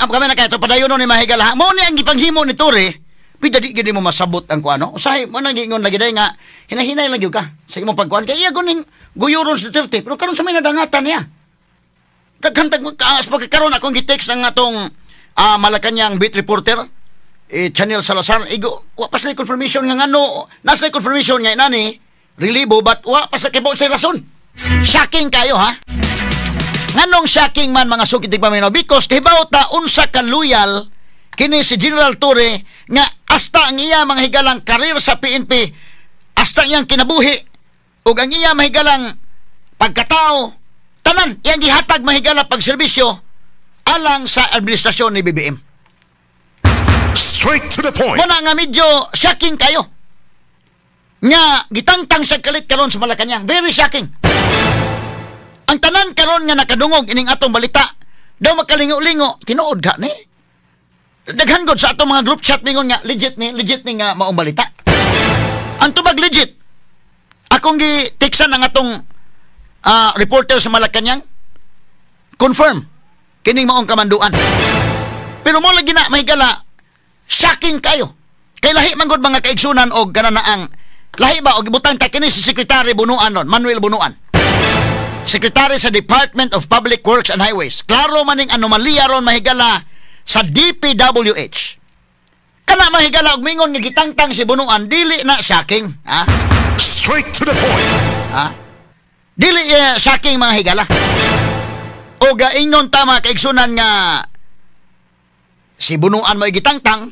Gamay lang kayo. Ito padayon ni Mahigal ha. Mo ni ang ipanghimo ni Tore. Pida di gini mo masabot ang kuano. Usahay mo nang giingon lagi day nga hinahinay lang gyud ka sa imong pagkuan kay iya guning guyuron sa Duterte pero karon sa may nadangatan niya. Kagantag mo kaas pagkaron akong gi-text ng atong Malacanang beat reporter Channel Salazar igo wa pa sa confirmation nga ngano nasa confirmation nga inani relibo but wa pa sa kibo sa rason. Shocking kayo ha. Nganong shocking man mga sukid paminaw because hibaw ta unsa ka loyal kini si General Torre nga hasta ang iya mga higalang karir sa PNP hasta iyang kinabuhi ug ang iya mahigalang pagkatao tanan iyang gihatag mahigala pagserbisyo alang sa administrasyon ni BBM. Straight to the point. Muna nga medyo shocking kayo nga gitangtang sa kalit karon sa Malacanang. Very shocking. Ang tanan karon nga nakadungog ining atong balita daw makalingo-lingo tinuod ka ni daghan gud sa atong mga group chat mingon nga legit ni nga maong balita. Ang tubag legit akong gi-textan ang atong reporter sa Malacanang confirm kining maong kamanduan. Pero mo lagi na mahigala shocking kayo. Kay lahi man gud mga kaigsunan og kananaang lahi ba og ibutang ta kini si Secretary Bunuan ron, Manuel Bunuan. Secretary sa Department of Public Works and Highways. Klaro maning anomalya ron mahigala sa DPWH. Kana mahigala og mingon nga gitangtang si Bunuan dili na shocking, ha? Straight to the point. Ha? Dili shocking mga higala. O gaingnon tama kaigsunan nga si Bunuan mo gitangtang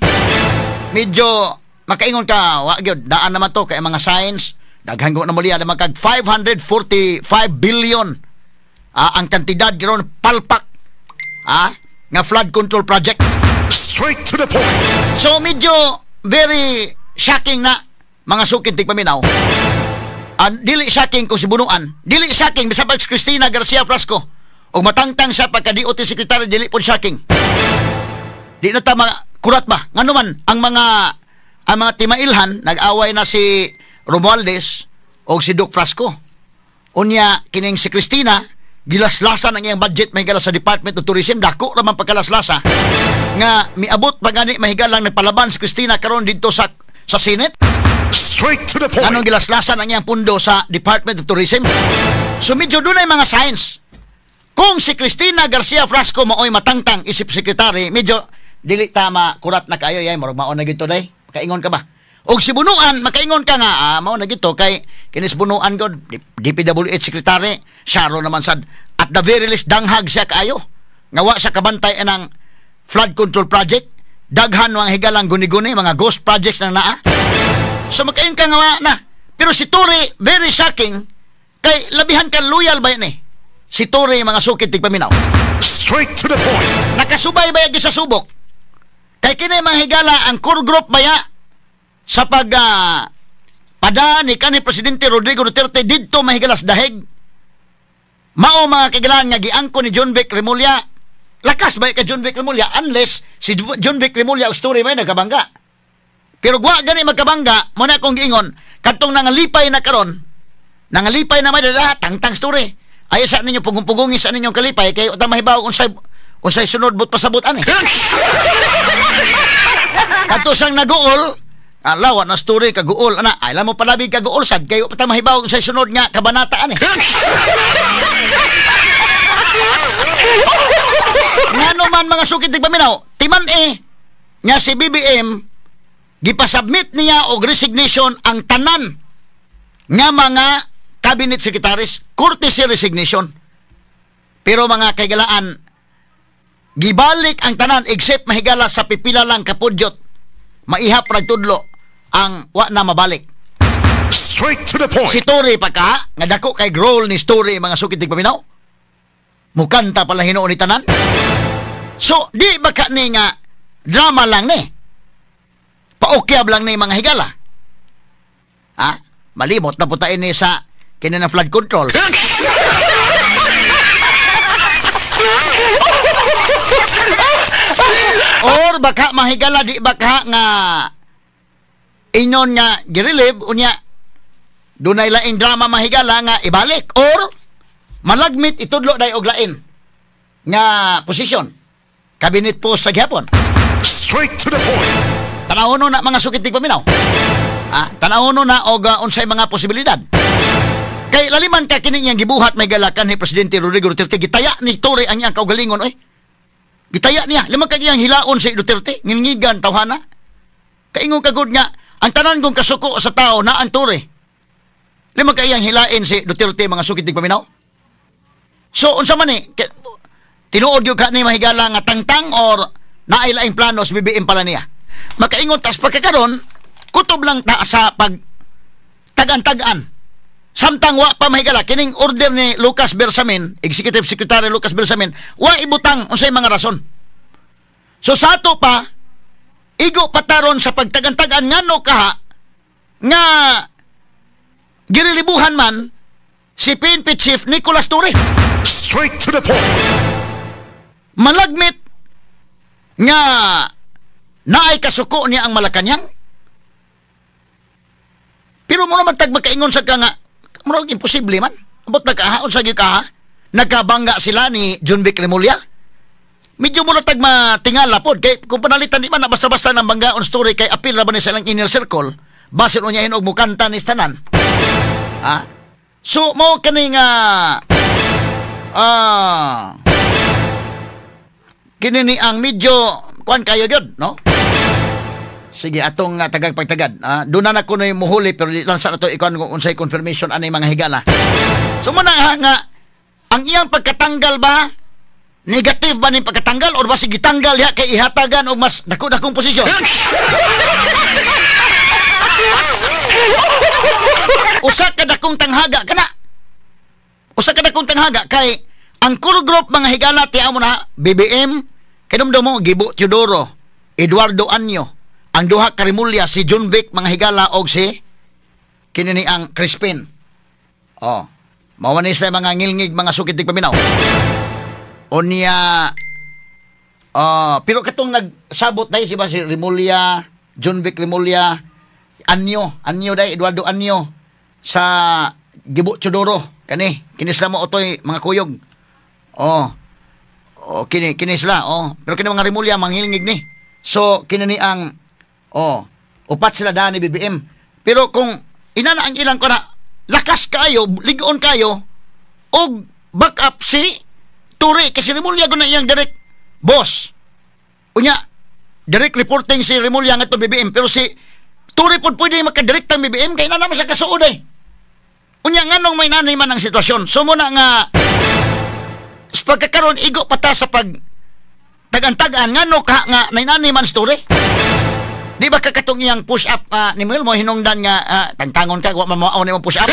medyo makaingon ka wa gyud daan naman to kay mga science daghan go na muli naman kag 545 billion ang kantidad karon palpak nga flood control project. Straight to the point. So medyo very shocking na mga sukid tigpaminaw. Dili shocking kung si Bunuan, dili shocking bisag si Cristina Garcia Frasco o matangtang sa pagka-DOT secretary dili po shocking. Di na tama kurat ba ngano man ang mga timailhan nag-away na si Romualdez o si Doc Frasco. Unya kining si Cristina gilaslasan ang iyang budget mahigala sa Department of Tourism dako raman pagkalaslasa nga miabot pagani mahigalang nagpalaban si Cristina karon dito sa Senate. Straight to the point. Anong gilaslasan ang iyang pundo sa Department of Tourism? So medyo dunay mga science. Kung si Cristina Garcia Frasco maoy matangtang isip sekretary, medyo dili tama kurat na kayo yay murag maon na gito day. Kaingon ka ba? Og si Bunuan makaingon ka nga mao na gito kay kinis Bunuan god DPWH secretary, syaro naman sad at the very least danghag siya kaayo. Ngawa sa kabantay ng flood control project, daghan mga higalang guni-guni mga ghost projects na naa. So makaingon ka nga na. Pero si Tore very shocking kay labihan ka loyal ba yan eh. Si Tore mga sukit tigpaminaw. Straight to the point. Nakasubay ba yan sa subok? Kay kini mga higala ang core group baya sa pada ni kanhi Presidente Rodrigo Duterte didto mahigalas dahig. Mao mga kaigalan nga giangko ni John Vic Remulla. Lakas ba ka John Vic Remulla unless si John Vic Remulla og story may nagabangga. Pero gwa gani magkabangga mo na akong giingon kadtong nangalipay na karon. Nangalipay na may dala tangtang story. Ay sa ninyo pugong-pugongin sa ninyong kalipay kay uta mahibaw unsay sunod but pasabot ani. Kadto sang naguol, lawa na story kaguol ana. Ay alam mo palabig kaguol sad kay uta mahibaw unsay sunod nga kabanata ani. Ngano man mga sukid tigpaminaw, timan nga si BBM gipasubmit niya og resignation ang tanan nga mga cabinet secretaries, courtesy resignation. Pero mga kaigalaan, gibalik ang tanan except mahigala sa pipila lang kapudyot. Maihap ragtudlo ang wa na mabalik. Straight to the point. Si Tore pa ka, nga dako kay role ni Story mga sukit tigpaminaw. Mukanta pala hinuon ni tanan. So, di ba ka ni nga drama lang ni? Paukyab lang ni mga higala. Malimot na putain ni sa kini na flood control. Or baka mahigala di baka nga inon nga girelieve unya dunay laing drama mahigala nga ibalik or malagmit itudlo day og lain nga posisyon cabinet post sa gihapon. Straight to the point. Tanawon na mga sukitig paminaw. Tanawon na og unsay mga posibilidad. Kay laliman ka kini niyang gibuhat may galakan ni Presidente Rodrigo Duterte gitaya ni Torre ang iyang kaugalingon oy. Gitaya niya limang ka iyang hilaon si Duterte ngilngigan tawhana. Kaingon kagud nga ang tanan kong kasuko sa tao na ang Torre. Limang ka iyang hilain si Duterte mga sukitig paminaw. So unsa man ni tinuod gyud ka ni mahigala nga tangtang or naay laing plano sa BBM pala niya. Makaingon tas pagkakaron kutob lang ta sa pag tagan-tagan. Samtang wa pa mahigala kining order ni Lucas Bersamin, Executive Secretary Lucas Bersamin, wa ibutang unsay mga rason. So sa ato pa igo pataron sa pagtagan-tagan ngano kaha nga girilibuhan man si PNP Chief Nicolas Torre. Straight to the point. Malagmit nga naay kasuko niya ang Malacañang. Pero mo naman tag magkaingon sa ka nga murag imposible man. Abot nagkahaon sa gikaha. Nagkabangga sila ni John Vic Remulla. Medyo mo na tag matingala pod kay kung panalitan di man na basta-basta ng banggaon story kay apil na ba ni silang inner circle base no niya hinog mukanta ni tanan. So mo kani nga kini ni ang medyo kuan kayo gyud no. Sige atong tagag pagtagad. Doon na ko na yung muhuli pero di lang sa nato ikaw kung unsay confirmation anay mga higala. So muna nga ang iyang pagkatanggal ba negative ba ning pagkatanggal or basi gitanggal ya kay ihatagan og mas dako-dakong posisyon? Usa ka dakong tanghaga kana. Usa ka dakong tanghaga kay ang core group mga higala tiya mo na BBM kinumdum mo Gibo Teodoro, Eduardo Anyo, ang duha ka Remulla si John Vic mga higala og si kinini ang Crispin. Mao ni sa mga ngilngig mga sukitig paminaw. Onya pero katong nagsabot dai si ba si Remulla, John Vic Remulla, Anyo dai Eduardo Anyo sa Gibo Teodoro kini sila mo otoy mga kuyog. Kini sila pero kini mga Remulla manghilngig ni. So kini ang upat sila daan ni BBM. Pero kung inana ang ilang ko na lakas kayo, ligon kayo og back up si Torre kasi Remulla ko na iyang direct boss. Unya direct reporting si Remulla nga to BBM pero si Torre pod pwede makadirect ang BBM kay na naman siya kasuod eh. Unya nganong may nanay man ang sitwasyon. So muna nga pagkakaroon igo pata sa pag tagan-tagan ngano ka nga nanay man si Torre. Di ba kakatong iyang push up ni Mel mo hinungdan nga tangtangon ka wa mao ni mo push up.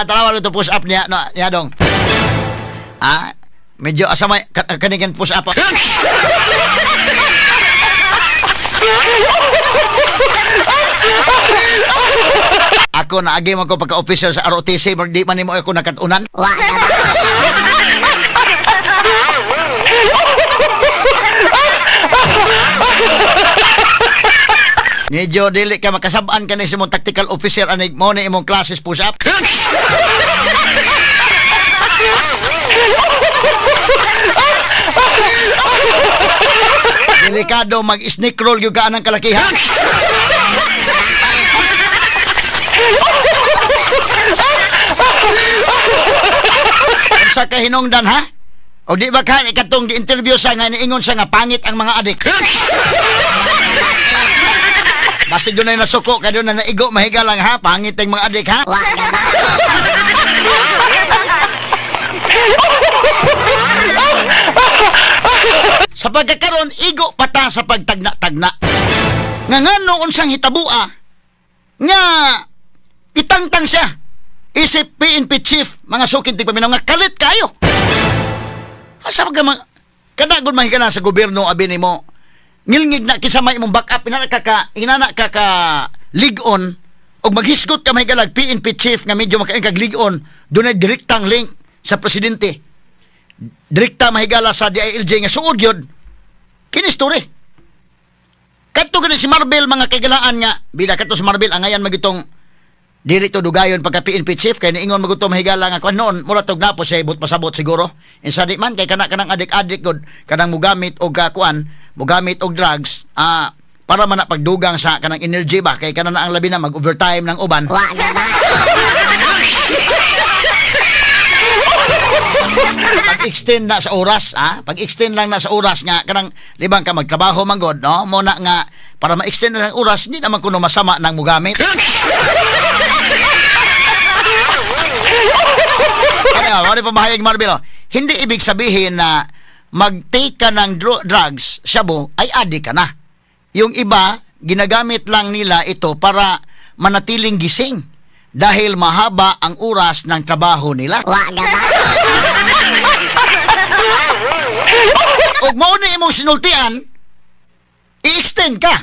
Tara to push up niya no niya dong. Medyo asamay kanigan push up. Ako na agi man ko pagka-official sa ROTC, di man nimo ako nakatunan. Wa Medyo dili ka makasabaan ka ni sa mong tactical officer anig mo na imong classes push-up. Delikado mag-sneak roll yung ka anang kalakihan. Sa kahinungdan ha? O di ba ka ikatong gi-interview sa nga niingon sa nga pangit ang mga adik. Basta doon na nasuko ka doon na naigo mahiga lang ha, pangit ang mga adik ha. Sa pagkakaroon igo pata sa pagtagna-tagna. Nga ngano unsang hitabua nga itangtang siya isip PNP chief mga sukin tigpaminaw nga kalit kayo. Asa ka kadagod mahiga na sa gobyerno abi nimo ngilngig na kisama imong backup inana ka ligon og maghisgot ka may galag PNP chief nga medyo makaing kag ligon dunay direktang link sa presidente. Direkta mahigala sa DILG nga suod yun. Kini story. Kadto gani si Marvel mga kaigalaan nga bida kadto si Marvel angayan magitong dili to dugayon pagka PNP chief kay niingon magutom mahigala nga kun noon mura tog napo siya ibot pasabot siguro. Insa di man kay kanang adik-adik gud kanang mugamit og kuan, mugamit og drugs para man na pagdugang sa kanang energy ba kay kanang ang labi na mag-overtime ng uban. Pag-extend na sa oras, pag-extend lang na sa oras nga kanang libang ka magtrabaho man god, no? Mo na nga para ma-extend na ang oras, hindi naman kuno masama nang mugamit. Ano, wala pa mahayag Marvel. Hindi ibig sabihin na mag-take ka ng drugs, shabu, ay adik ka na. Yung iba, ginagamit lang nila ito para manatiling gising dahil mahaba ang oras ng trabaho nila. Ug mao ni imong sinultian, i-extend ka.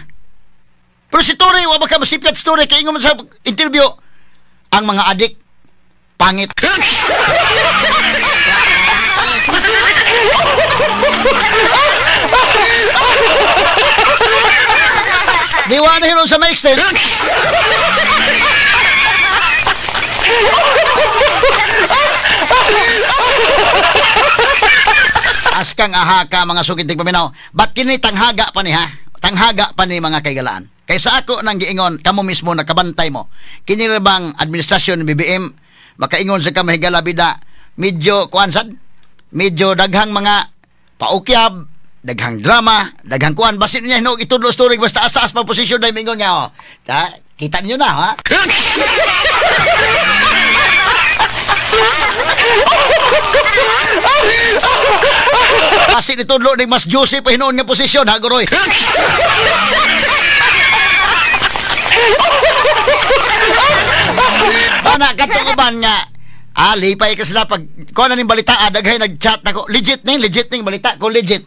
Pero si Tore, wa ba ka masipyat si Tore, kaya ingon sa interview, ang mga adik, pangit. Diwa na hinon sa ma-extend. Askang aha ka mga sukitig paminaw. Ba't kini tanghaga pa ni ha? Tanghaga pa ni mga kaigalaan. Kaysa ako nang giingon, kamo mismo nakabantay mo. Kini bang administrasyon ng BBM makaingon sa kamahigala bida medyo kuansad, medyo daghang mga paukyab, daghang drama, daghang kuan basin niya hinog itudlo story basta taas pa posisyon dai mingon nga kita niyo na ha. Basin itudlo ning mas juicy pa hinuon nga posisyon ha Goroy. Ana katong uban nga lipay ka sila pag kuha na ning balita daghay nag-chat nako legit ning balita ko legit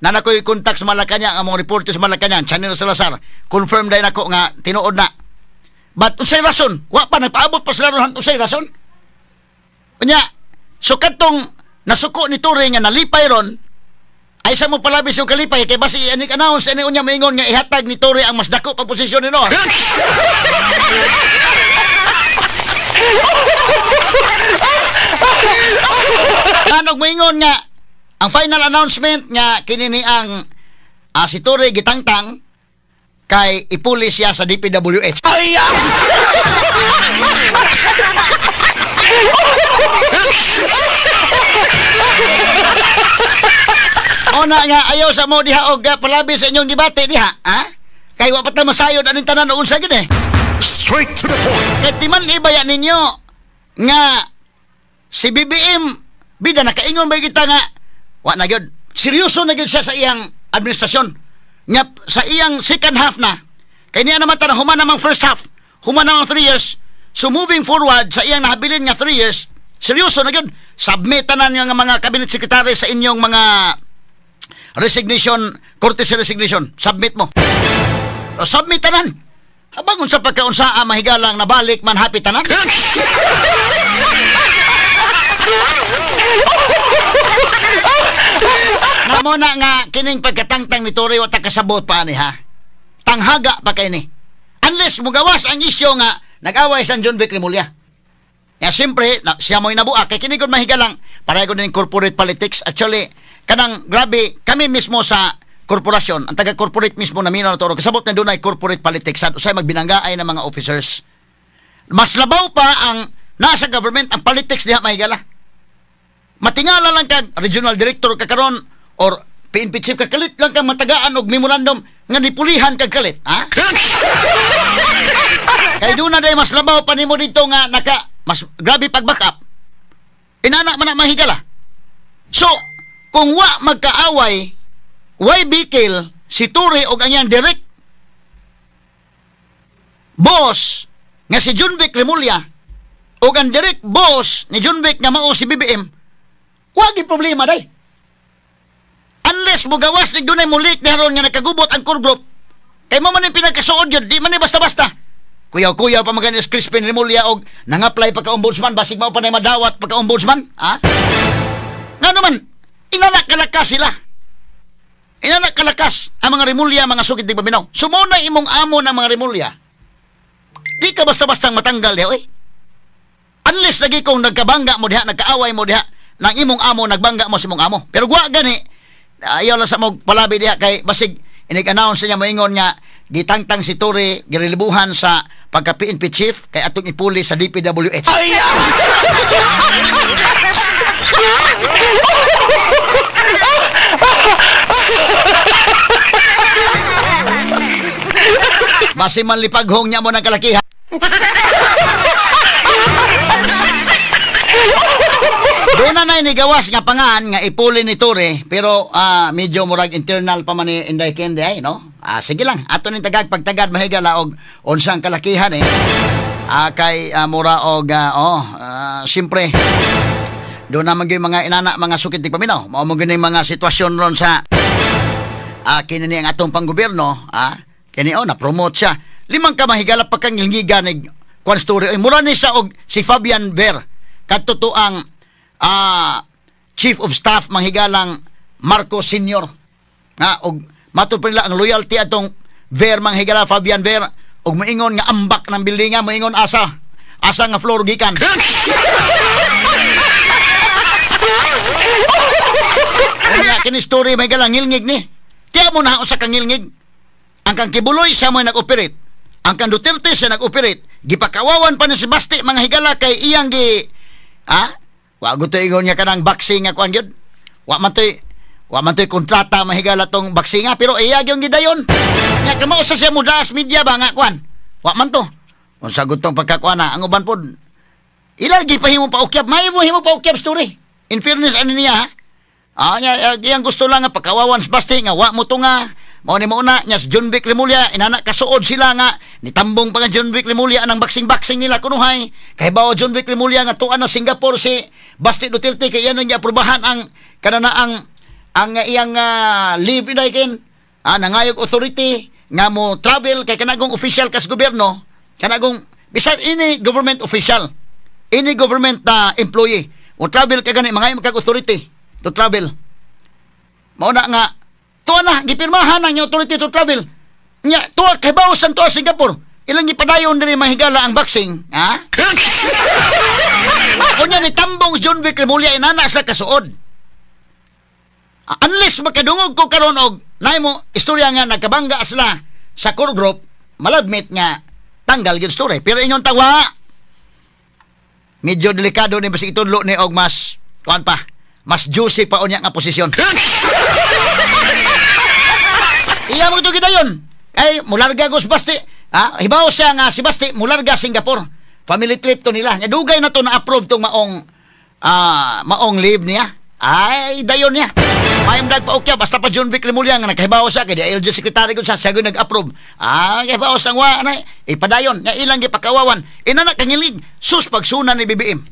na nakoy contact sa Malacañang ang mga reporter sa Malacañang Channel Salazar confirm dahil nako nga tinuod na but unsay rason wa pa nagpaabot pa sila ron unsay rason unya so katong nasuko ni Tore nga nalipay ron ay sa mo palabis yung kalipay kay basi anik announce ani unya maingon nga ihatag ni Tore ang mas dako pang posisyon nino. Kanog maingon nga ang final announcement nga kinini ang si Tore gitangtang kay ipulis siya sa DPWH. Ay! Ona nga ayaw sa mo diha og palabis sa inyong gibate diha, ha? Kay wa pa ta masayod aning tanan unsa gid eh. Straight to the point. Kay timan ibaya ninyo nga si BBM bida nakaingon ba kita nga wa na gyud seryoso na gyud siya sa iyang administrasyon nga sa iyang second half na kay niya naman tanang human namang first half human namang 3 years so moving forward sa iyang nahabilin nga 3 years seryoso na gyud submit tanan nga mga cabinet secretary sa inyong mga resignation courtesy resignation submit mo submit tanan habang unsa pagkaunsa mahigalang nabalik man happy tanan. Namo na nga kining pagkatangtang ni Tore wa ta kasabot pa ni ha. Tanghaga pa kay ni. Unless mugawas ang isyu nga nag-away sa John Vic Remulla. Ya siyempre siya mo'y nabuak kay kini gud mahigalang para gud ning corporate politics actually kanang grabe kami mismo sa korporasyon, ang taga-corporate mismo na Minaw na Toro, kasabot na doon ay corporate politics at usay magbinanggaay ng mga officers. Mas labaw pa ang nasa government, ang politics diha mahigala. Matingala lang kag regional director kakaron or PNP chief kakalit lang kang matagaan og memorandum nga nipulihan kag kalit, ha? Kay doon na day mas labaw pa nimo dito nga mas grabe pag-backup. Inana man na mahigala. So, kung wa magkaaway why bikil si Tore o ang iyang direct boss nga si John Vic Remulla o ang direct boss ni John Vic nga mao si BBM wagi problema day unless mo gawas ni dunay mulik ni haron nga nakagubot ang core group. Kay mo man yung pinagkasuod yun, di man ni basta-basta. Kuyaw-kuyaw pa maganis Crispin Remulla og nang-apply pagka-ombudsman, basig mo pa na madawat pagka-ombudsman, ha? Nga naman, inanak kalakas sila. Inanak kalakas ang mga Remulla, mga sukit di Paminaw. Sumunay imong amo ng mga Remulla. Di ka basta-bastang matanggal diha, oy. Unless lagi kung nagkabangga mo diha, nagkaaway mo diha, nang imong amo, nagbangga mo sa imong amo. Pero gwa gani, ayaw lang sa mong palabi diha kay basig inig-announce niya moingon nga gitangtang si Torre girelibuhan sa pagka-PNP chief kay atong ipuli sa DPWH. Basi man lipaghong niya mo ng kalakihan. Doon na inigawas nga pangan nga ipuli ni Torre pero medyo murag internal pa man ni Inday Kendi ay no. Sige lang ato ning tagag pagtagad mahigala og unsang kalakihan kay mura og siyempre doon naman yung mga inana mga sukit di Paminaw mao mo gyud mga sitwasyon ron sa kini ang atong panggobyerno kini na promote siya 5 ka mahigala pagkangilngiga ni kwan story mura ni siya og si Fabian Ver kadto ang Chief of Staff manghigalang Marcos Senior nga og matud pa nila ang loyalty atong Ver manghigala Fabian Ver og moingon nga ambak ng building nga moingon asa nga floor gikan. Kaya kini story may galang ngilngig ni tiya mo na sa kangilngig ang kang Kibuloy siya mo nag-operate ang kang Duterte siya nag-operate gipakawawan pa ni si Basti mga higala kay iyang gi wa gusto ingon niya kanang boxing nga kuan gyud. Wa man toy kontrata mahigala tong boxing pero iya gyud gidayon. Nya kamao sa siya mudas media ba nga kuan. Wa man to. Unsa gutong pagkakuana ang uban pod. Ilan gi pahimo pa ukyab, may mo himo pa ukyab story. In fairness ani niya iyang gusto lang nga pakawawan sa Basti nga wa mo to nga mao ni mauna nya si John Vic Remulla inana kasuod sila nga nitambong pa nga John Vic Remulla anang boxing nila kunuhay kay bawo John Vic Remulla nga tuan na Singapore si Basti Duterte kay yan niya aprobahan ang kanana ang iyang leave idakin nangayog authority nga mo travel kay kanagong official kas gobyerno kanagong bisan ini government official ini government employee o travel kay gani mga kag authority to travel mao na nga tuwa na, gipirmahan ang authority to travel. Nya, tuwa, kay bawasan tuwa Singapore. Ilang ipadayon din mahigala ang boxing. Kunya ni tambong John Vic Remulla inana sa kasuod. Unless makadungog ko karon og nay mo istorya nga nagkabangga sila sa core group, malabmit nga tanggal yung story. Pero inyong tawa, medyo delikado ni basig itudlo ni og mas kuan pa. Mas juicy pa unya nga posisyon. Iya mo ito kita yun. Ay, mularga ko si Basti. Hibaw siya nga si Basti, mularga Singapore. Family trip to nila. Dugay na to na-approve tong maong leave niya. Ay, dayon niya. Mayam nagpa-ukya, basta pa John Vic Remulla nga nagkahibaw siya, kaya LG Secretary ko siya nag-approve. Kahibaw siya nga, ipadayon, nga ilang ipakawawan. Inanak kangilig, sus pagsunan ni BBM.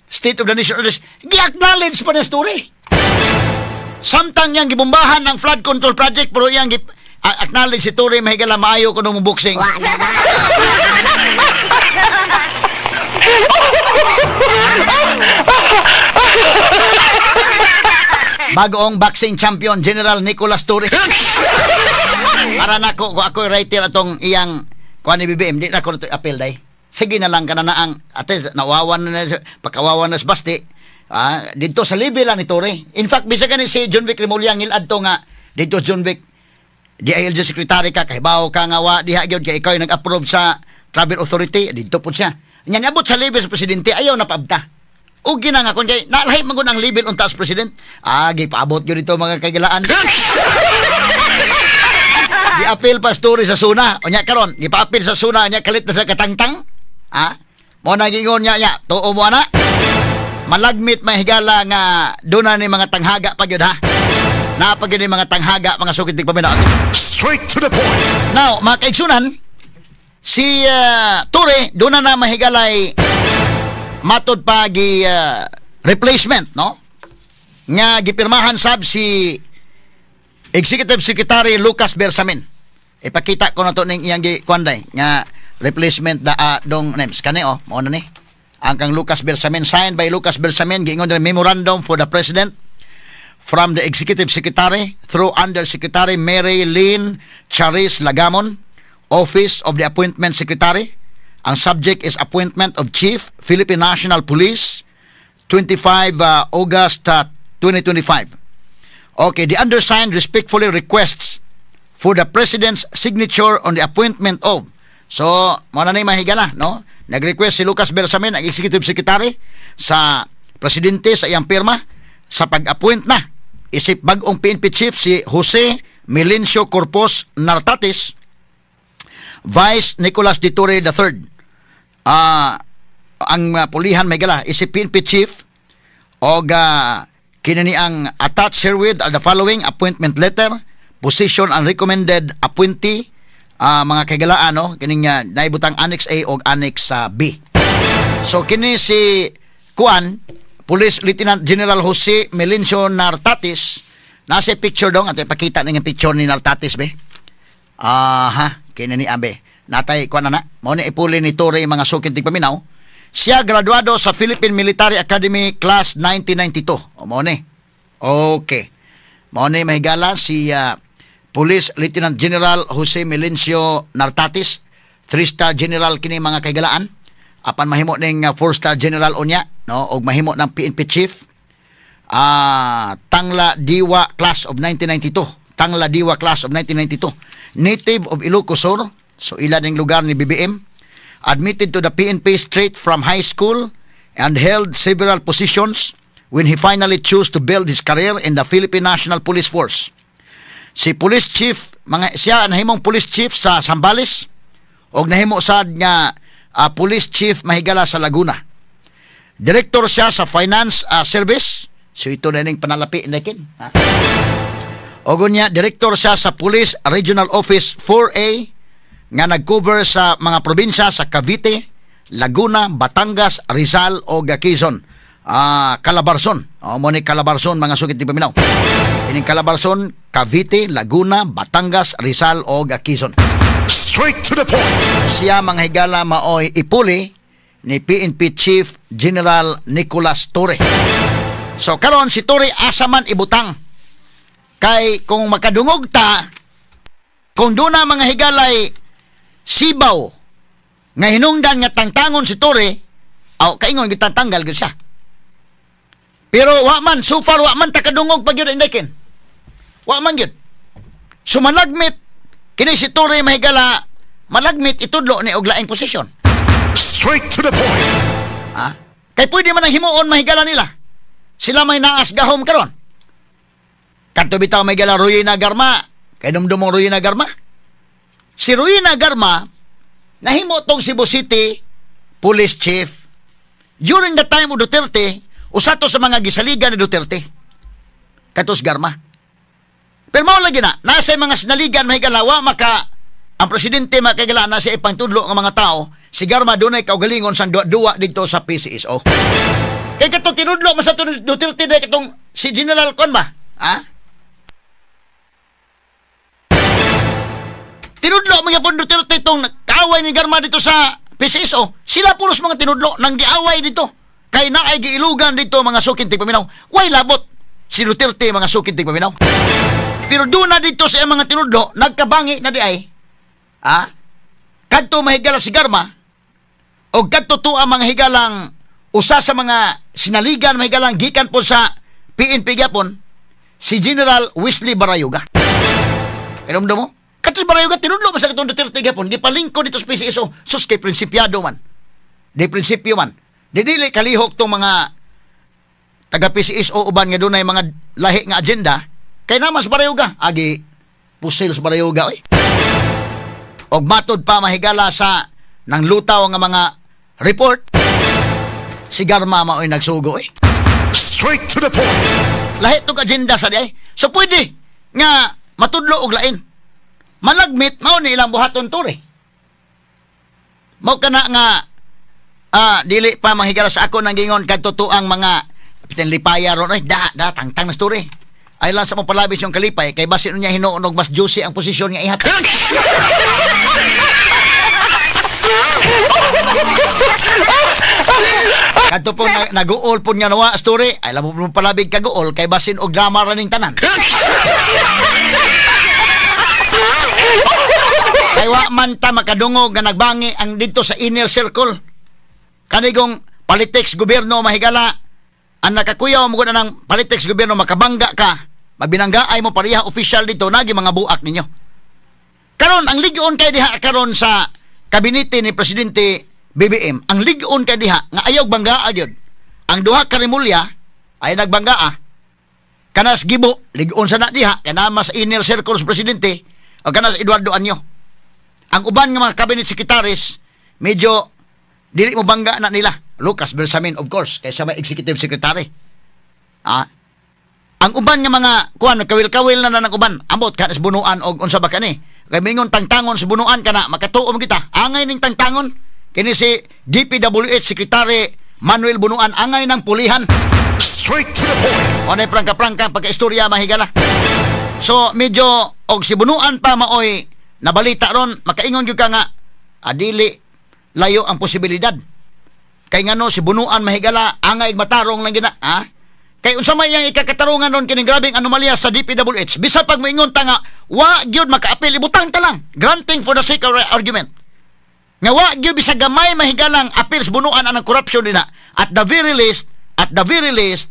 State of the Nation Address, gi-acknowledge pa na story. Samtang yang gibombahan ng flood control project, pero yang acknowledge si Torre, mahigala maayo ko nung boxing. Bagoong boxing champion, General Nicolas Torre. Para nako, kung ako'y writer atong iyang kuha ni BBM, di na ko ito apel day. Sige na lang ka na ang ate, nawawan na pagkawawan na sa Basti. Dito sa level lang ni Torre. In fact, bisa ka ni si John Vic Remulla ngilad to nga, dito John Vic, DILG Secretary ka, kahibaw ka nga wa, diha gyud kay ikaw yung nag-approve sa Travel Authority, dito po siya. Yan, abot sa level sa Presidente, ayaw na paabta. O gina nga, kung kay, nalahi magun ang level on taas President, gipaabot yun dito mga kagilaan. Gi-appeal pa story sa Suna, o nya karon, gipa-appeal sa Suna, nya kalit na sa katangtang, mo nagingon nya, tuo mo na, malagmit mahigala nga doon na ni mga tanghaga pa yun napag yun mga tanghaga mga sukitig paminaw. Straight to the point. Now mga kaigsunan, si Torre doon na mahigalay matod pa replacement no nga gipirmahan sab si Executive Secretary Lucas Bersamin. Ipakita ko na to ning iyang kuanday nga replacement dong names. Kani mao na ni. Ang kang Lucas Bersamin, signed by Lucas Bersamin, giingon the memorandum for the President from the Executive Secretary through Undersecretary Mary Lynn Charis Lagamon, Office of the Appointment Secretary. Ang subject is appointment of Chief, Philippine National Police, 25 August 2025. Okay, the undersigned respectfully requests for the President's signature on the appointment of. So, mo na mahigala, no? Nag-request si Lucas Bersamin, ang Executive Secretary, sa Presidente sa iyang pirma sa pag-appoint na isip bagong PNP Chief si Jose Melencio Corpus Nartatis, Vice Nicolas Ditore III. Ang pulihan may gala isip PNP Chief o kinani ang attached herewith are the following appointment letter, position and recommended appointee, mga kagalaan, no? Kining naibutang Annex A o Annex B. So kini si Kuan, Police Lieutenant General Jose Melencio Nartatis, nasa picture dong, ato ipakita ng picture ni Nartatis, be. Kini ni Abe. Natay Kuan na, mao ni ipuli ni Tore mga sukid tigpaminaw. Siya graduado sa Philippine Military Academy Class 1992. Mao ni. Okay. Mao ni mahigala si Police Lieutenant General Jose Melencio Nartatis, 3-star general kini mga kaigalaan. Apan mahimo ning 4-star general unya, no, og mahimo ng PNP Chief. Tangla Diwa Class of 1992. Tangla Diwa Class of 1992. Native of Ilocos Sur, so ilan ang lugar ni BBM. Admitted to the PNP straight from high school and held several positions when he finally chose to build his career in the Philippine National Police Force. Si Police Chief, siya nahimong Police Chief sa Zambales og nahimo sad nga Police Chief mahigala sa Laguna. Director siya sa Finance Service. So ito na ning panalapi nakin. Og unya director siya sa Police Regional Office 4A nga nag-cover sa mga probinsya sa Cavite, Laguna, Batangas, Rizal o Quezon. Calabarzon. Mo ni Calabarzon mga sugid ti paminaw. Ining Calabarzon, Cavite, Laguna, Batangas, Rizal o Quezon. Straight to the point. Siya mga higala maoy ipuli ni PNP Chief General Nicolas Torre. So karon si Torre asa man ibutang. Kay kung makadungog ta, kung doon na mga higalay sibaw nga hinungdan nga tangtangon si Torre, kaingon gitantanggal gyud siya. Pero wa man, so far wa man takadungog pag yun indekin. Wa man yun. So malagmit, kini si Torre mahigala, malagmit itudlo ni og laing posisyon. Straight to the point. Kay pwede man ang himuon mahigala nila. Sila may naas gahom karon. Kadto bitaw mahigala Ruina Garma, kay dumdumong Ruina Garma. Si Ruina Garma, nahimo tong Cebu City Police Chief. During the time of Duterte, usato sa mga gisaligan ni Duterte. Katos Garma. Pero mao lagi na, nasa mga sinaligan mahigalawa maka ang presidente makagala na sa ipang tudlo ng mga tao, si Garma dunay kaugalingon sa duwa dito sa PCSO. Kay katong tinudlo man sa Duterte dai katong si General Kon ba? Tinudlo mga pon Duterte itong kaaway ni Garma dito sa PCSO. Sila pulos mga tinudlo nang giaway dito. Kay naay giilugan dito mga sukid tigpaminaw. Way labot si Duterte mga sukid tigpaminaw. Pero doon na dito sa mga tinudlo, nagkabangi na di ay. Kadto mahigala si Garma o kadto to ang mga higalang usa sa mga sinaligan mahigalang gikan po sa PNP gyapon si General Wesley Barayoga. Inomdo mo? Kadto Barayoga tinudlo ba sa katong Duterte gyapon, gipalingko dito sa PCSO, sus kay prinsipyado man. Di prinsipyo man. Dili kalihok tong mga taga PCSO uban nga dunay mga lahi nga agenda kay naman sa Barayoga agi pusil sa Barayoga oy. Og matod pa mahigala sa nang lutaw nga mga report si Garma maoy nagsugo oy. Straight to the point. Lahi tong agenda sa di. So pwede nga matudlo og lain. Malagmit mao ni ilang buhaton Torre. Mao kana nga dili pa manghigala sa ako nang gingon kadto ang mga pinlipaya ron ay da tangtang na story. ay lang sa mo palabis yung kalipay kay basin niya hinuon og mas juicy ang posisyon nga ihatag. Kadto po nag-uol po nga nawa story ay lamo mo palabig kaguol kay basin og drama ra ning tanan. Kay wa man ta makadungog nga nagbangi ang dito sa inner circle. Kanigong politics gobyerno mahigala ang nakakuyaw mo na ng politics gobyerno makabangga ka, mabinanggaay mo pariha official dito nagi mga buak ninyo. Karon ang ligon kay diha karon sa kabinete ni Presidente BBM, ang ligon kay diha nga ayaw banggaa gyud. Ang duha ka rimulya ay nagbanggaa. Kanas Gibo ligon sa na diha kana mas inner circle sa presidente o kanas Eduardo Anyo. Ang uban nga mga cabinet secretaries medyo dili mo bangga na nila. Lucas Bersamin, of course, kaysa may executive secretary. Ang uban nga mga kuan kawil-kawil na ng uban, ambot ka sa bunuan og unsa ba kani? Kay mingon tangtangon sa bunuan kana, makatuom kita. Angay ning tangtangon kini si DPWH Secretary Manuel Bunuan, angay ng pulihan. Straight to the point. Onay prangka-prangka pagka-istorya mahigala. So medyo og si bunuan pa maoy nabalita ron, makaingon gyud ka nga adili layo ang posibilidad. Kay ngano si bunuan mahigala angay matarong lang gina, kay unsa may yang ikakatarungan ron kining grabing anomalya sa DPWH. Bisan pag moingon ta nga wa gyud makaapil, ibutang ta lang, granting for the sake of argument. Nga wa gyud bisag gamay mahigalang apil sa bunuan anang corruption dina. At the very least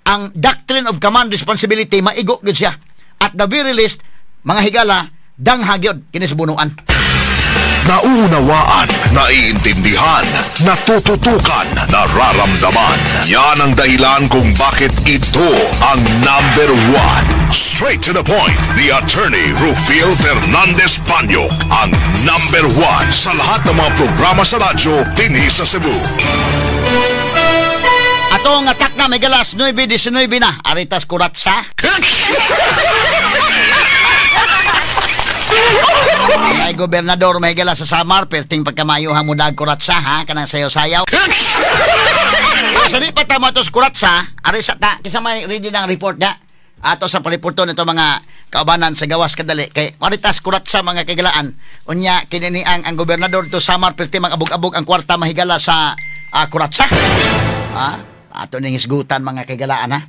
ang doctrine of command responsibility maigo gyud siya. At the very least mga higala dangha gyud kini sa bunuan. Nauunawaan, naiintindihan, natututukan, nararamdaman. Yan ang dahilan kung bakit ito ang number one. Straight to the point, the attorney Rufil Fernandez Panyo, ang number one sa lahat ng mga programa sa radyo dinhi sa Cebu. Atong atak na may galas 9:19 na. Aritas Kuratsa. Ay gobernador may gala sa Samar perting pagkamayo mo dag Kuratsa kanang sayaw-sayaw. Sa di pa tamo tos Kuratsa, ari sa ta kisa may ready ng report nga ato sa paliporto nito mga kaubanan sa gawas kadali kay Maritas Kuratsa mga kagalaan. Unya kinini ang gobernador to Samar perting mag-abog-abog ang kwarta mahigala sa Kuratsa. Ato ning isgutan mga kagalaan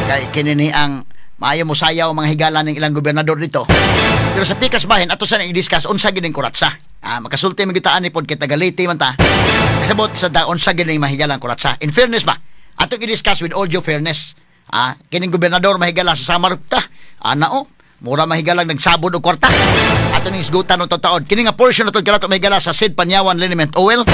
kay kinini ang maayo mo sayaw mga higala ng ilang gobernador dito. Pero sa pikas bahin ato sa i-discuss unsa gid ning Kuratsa. Makasulti man gitaan ni pod kay Tagaliti man ta. Kasabot sa daon sa gid ning mahigalang Kuratsa. In fairness ba, ato i-discuss with all due fairness. Kining gobernador mahigala sa Samar ta. Mura mahigalang nagsabod og kwarta. Ato ning isgutan ng taon. Kini nga portion nato kanato mahigala sa Sid Panyawan Liniment Oil.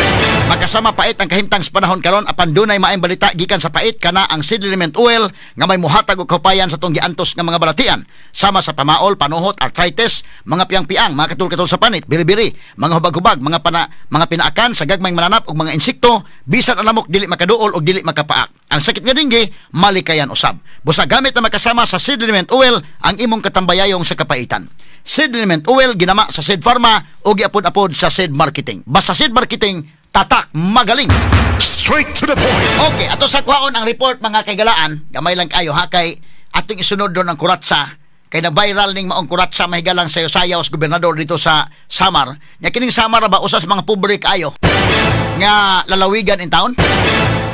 Magkasama pait ang kahimtang sa panahon karon apan dunay maayong balita gikan sa pait kana ang Sid Liniment Oil nga may muhatag og kapayan sa tong giantos nga mga balatian sama sa pamaol, panuhot, arthritis, mga piang-piang, mga katul-katul sa panit, biri-biri, mga hubag-hubag, mga pinaakan sa gagmayng mananap og mga insekto, bisan ang lamok dili makaduol og dili makapaak. Ang sakit nga dinggi malikayan usab. Busa gamit na makasama sa Sid Liniment Oil ang imong katambayayong sa kapaitan. Sid Liniment Oil ginama sa Sid Pharma o giapod-apod sa Sid Marketing. Basta Sid Marketing, tatak, magaling. Straight to the point. Okay, ato sa kwaon ang report mga kaigalaan. Gamay lang kayo ha kay ating isunod doon ang Kuratsa. Kay na-viral ning maong Kuratsa mahigalang sayo-sayaw sa gobernador dito sa Samar. Nya kining Samar ba usas mga pobre kayo nga lalawigan in town.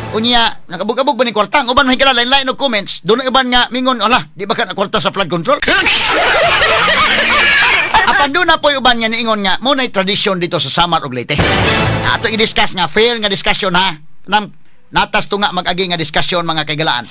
Unya nakabug-abog ba ni kwarta? Uban mahigala lain-lain og comments. Doon iban nga mingon, ala, di ba ka na kwarta sa flood control? Apan doon na po uban nga niingon nga mo nay tradisyon dito sa Samar ug Leyte. Ato i-discuss nga fair nga discussion ha. Natas to nga mag-agi nga discussion mga kaigalaan.